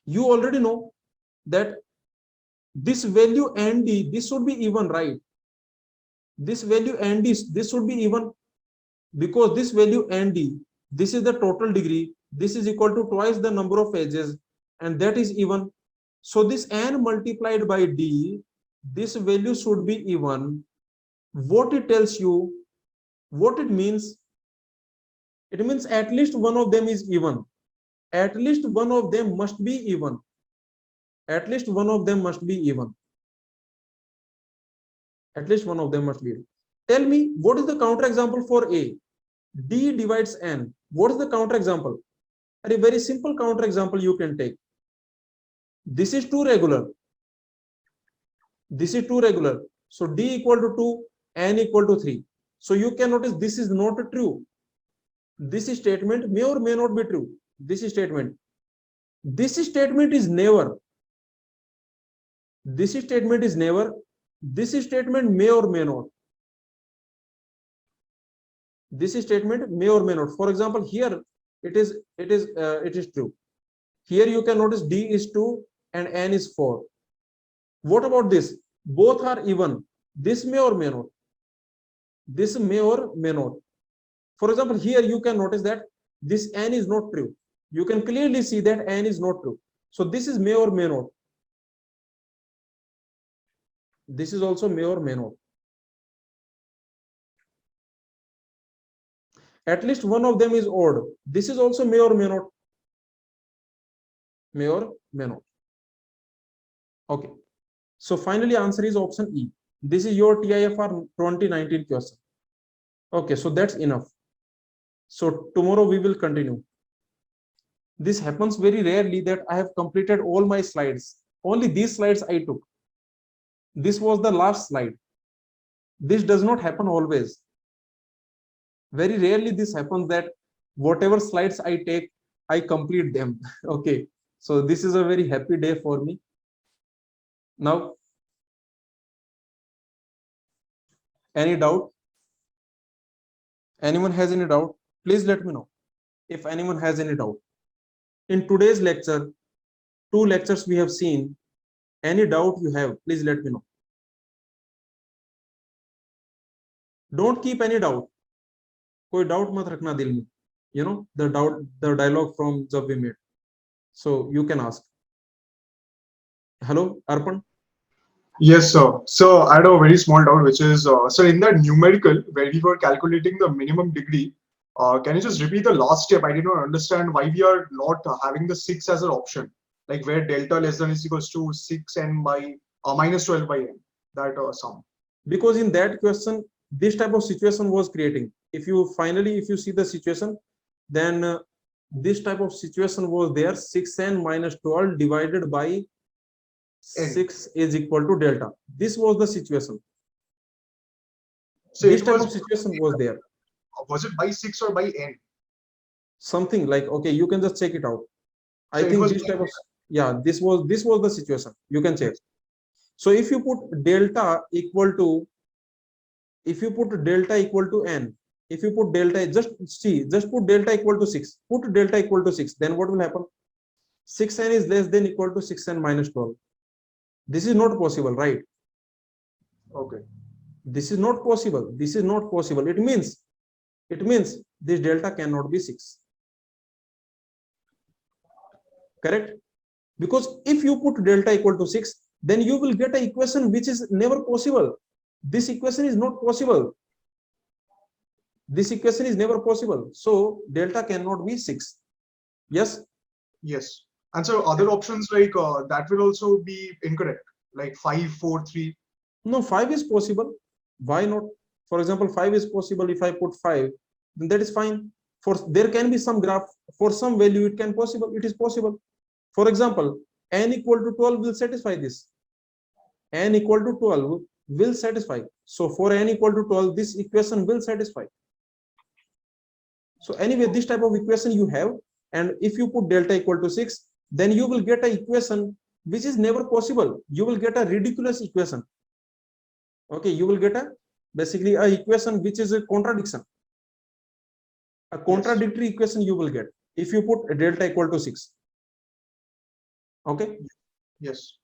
You already know that this value and D, this should be even, right? This value and this should be even, because this value and D, this is the total degree, this is equal to twice the number of edges, and that is even. So this n multiplied by D, this value should be even. What it tells you, what it means at least one of them is even. At least one of them must be even. At least one of them must be even. At least one of them must be. Tell me, what is the counterexample for A? D divides N. What is the counterexample? A very simple counterexample you can take. This is 2 regular. This is 2 regular. So D equal to 2, N equal to 3. So you can notice this is not true. This statement may or may not be true. This statement. This statement is never. This statement is never. This statement may or may not. This statement may or may not. For example, here it is true. Here you can notice D is 2 and N is 4. What about this? Both are even. This may or may not. This may or may not. For example, here you can notice that this N is not true. You can clearly see that N is not true. So this is may or may not. This is also may or may not. At least one of them is odd. This is also may or may not. May or may not. Okay. So finally answer is option E. This is your TIFR 2019 question. Okay, so that's enough. So tomorrow we will continue. This happens very rarely that I have completed all my slides. Only these slides I took. This was the last slide. This does not happen always. Very rarely this happens that whatever slides I take, I complete them. Okay, so this is a very happy day for me. Now, any doubt? Anyone has any doubt? Please let me know if anyone has any doubt. In today's lecture, 2 lectures we have seen. Any doubt you have, please let me know. Don't keep any doubt. कोई doubt मत रखना दिल में. You know the dialogue from जब we met. So you can ask. Hello, Arpan. Yes, sir. So I had a very small doubt, which is, so in that numerical where we were calculating the minimum degree, can you just repeat the last step? I did not understand why we are not having the 6 as an option, like where delta less than is equals to 6n by minus 12 by n, that sum. Because in that question, this type of situation was creating. If you see the situation, then this type of situation was there. 6n minus 12 divided by 6 is equal to delta. This was the situation. So this type of situation was there. Was it by 6 or by n? Something like, okay, you can just check it out. I think this type of, yeah, this was the situation. You can check. So if you put delta equal to, n, if you put delta, just put delta equal to 6. Put delta equal to 6. Then what will happen? 6n is less than equal to 6n minus 12. This is not possible, right? Okay. This is not possible. This is not possible. It means this delta cannot be 6. Correct? Because if you put delta equal to 6, then you will get an equation which is never possible. This equation is not possible. This equation is never possible. So delta cannot be 6. Yes? Yes. And so other options like that will also be incorrect, like 5, 4, 3. No, 5 is possible. Why not? For example, 5 is possible. If I put 5, then that is fine. There can be some graph for some value. It is possible. For example, n equal to 12 will satisfy this. N equal to 12 will satisfy. So for n equal to 12, this equation will satisfy. So anyway, this type of equation you have, and if you put delta equal to 6, then you will get an equation which is never possible. You will get a ridiculous equation. Okay, you will get a basically a equation which is a contradiction. A contradictory equation you will get if you put delta equal to 6. Okay. Yes.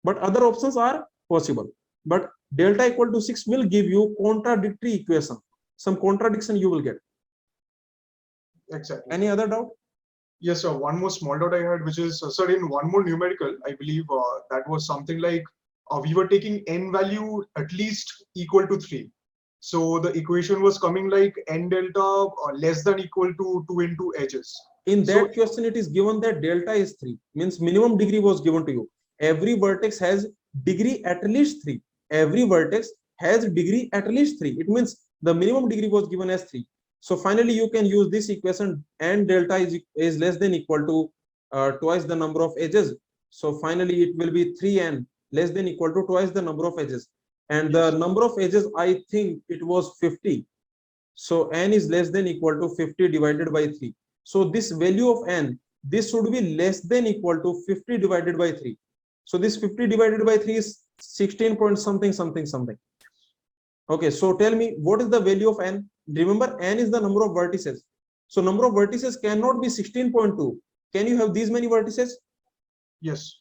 But other options are possible. But delta equal to 6 will give you contradictory equation. Some contradiction you will get. Exactly. Any other doubt? Yes, sir. One more small doubt I had, which is, sir, in one more numerical, I believe that was something like we were taking n value at least equal to 3. So the equation was coming like n delta less than equal to 2 into edges. In that question, it is given that delta is 3, means minimum degree was given to you. Every vertex has degree at least 3. Every vertex has degree at least 3. It means the minimum degree was given as 3. So finally, you can use this equation, and delta is less than equal to twice the number of edges. So finally, it will be 3n less than equal to twice the number of edges. And the number of edges, I think it was 50. So n is less than equal to 50 divided by 3. So this value of n, this should be less than equal to 50 divided by 3. So this 50 divided by 3 is 16 point something something something. Okay, so tell me what is the value of n? Remember, n is the number of vertices. So number of vertices cannot be 16.2. Can you have these many vertices? Yes.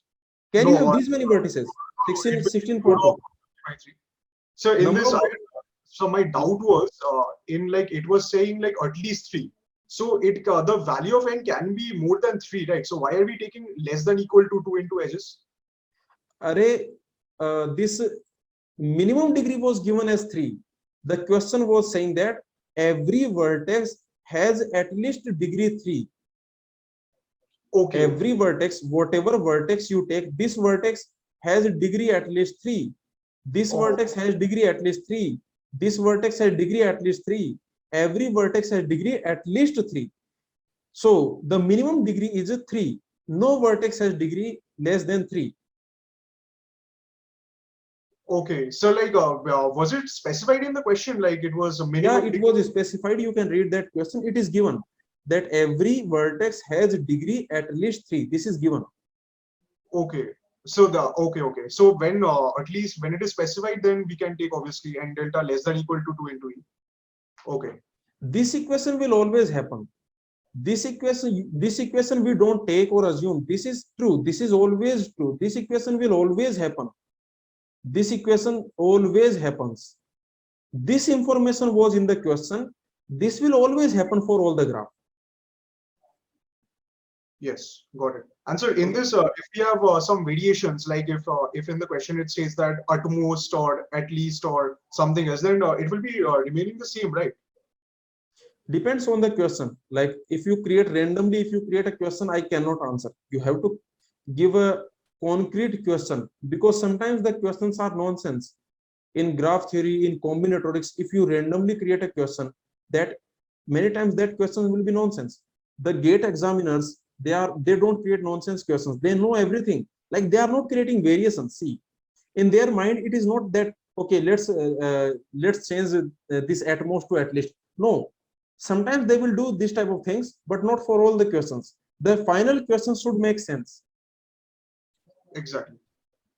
Can you have these many vertices? 16.2. So in this, so my doubt was in like it was saying like at least 3. So it the value of n can be more than 3, right? So why are we taking less than equal to 2 into edges? Array, this minimum degree was given as 3. The question was saying that every vertex has at least degree 3. Okay. Every vertex, whatever vertex you take, this vertex has degree at least 3. This vertex has degree at least 3. This vertex has degree at least 3. Every vertex has degree at least 3. So the minimum degree is a 3. No vertex has degree less than 3. Okay, so like was it specified in the question like it was a minimum? Yeah, it was specified. You can read that question. It is given that every vertex has degree at least 3. This is given. Okay. So the okay. So when at least when it is specified, then we can take obviously n delta less than equal to 2 into e. Okay. This equation will always happen. This equation we don't take or assume. This is true. This is always true. This equation will always happen. This equation always happens. This information was in the question. This will always happen for all the graph. Yes, got it. And so in this, if we have some variations, like if in the question it says that at most or at least or something else, then it will be remaining the same, right? Depends on the question. Like if you create randomly, if you create a question, I cannot answer. You have to give a concrete question, because sometimes the questions are nonsense. In graph theory, in combinatorics, if you randomly create a question, that many times that question will be nonsense. The GATE examiners, they don't create nonsense questions. They know everything. Like they are not creating variations. See, in their mind, it is not that okay. Let's change this at most to at least. No, sometimes they will do this type of things, but not for all the questions. The final question should make sense. Exactly.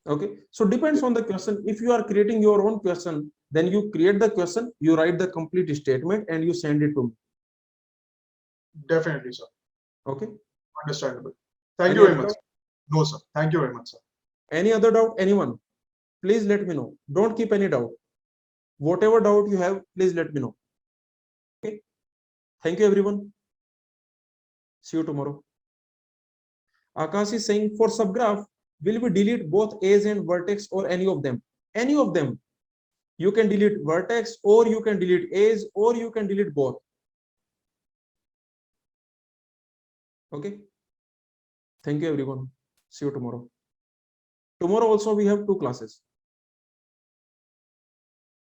Okay, so depends on the question. If you are creating your own question, then you create the question, you write the complete statement, and you send it to me. Definitely, sir. Okay, understandable. Thank you very much. No, sir. Thank you very much, sir. Any other doubt? Anyone? Please let me know. Don't keep any doubt. Whatever doubt you have, please let me know. Okay. Thank you, everyone. See you tomorrow. Akash is saying for subgraph, will we delete both edge and vertex or any of them? Any of them. You can delete vertex, or you can delete edge, or you can delete both. Okay. Thank you, everyone. See you tomorrow. Tomorrow also we have 2 classes.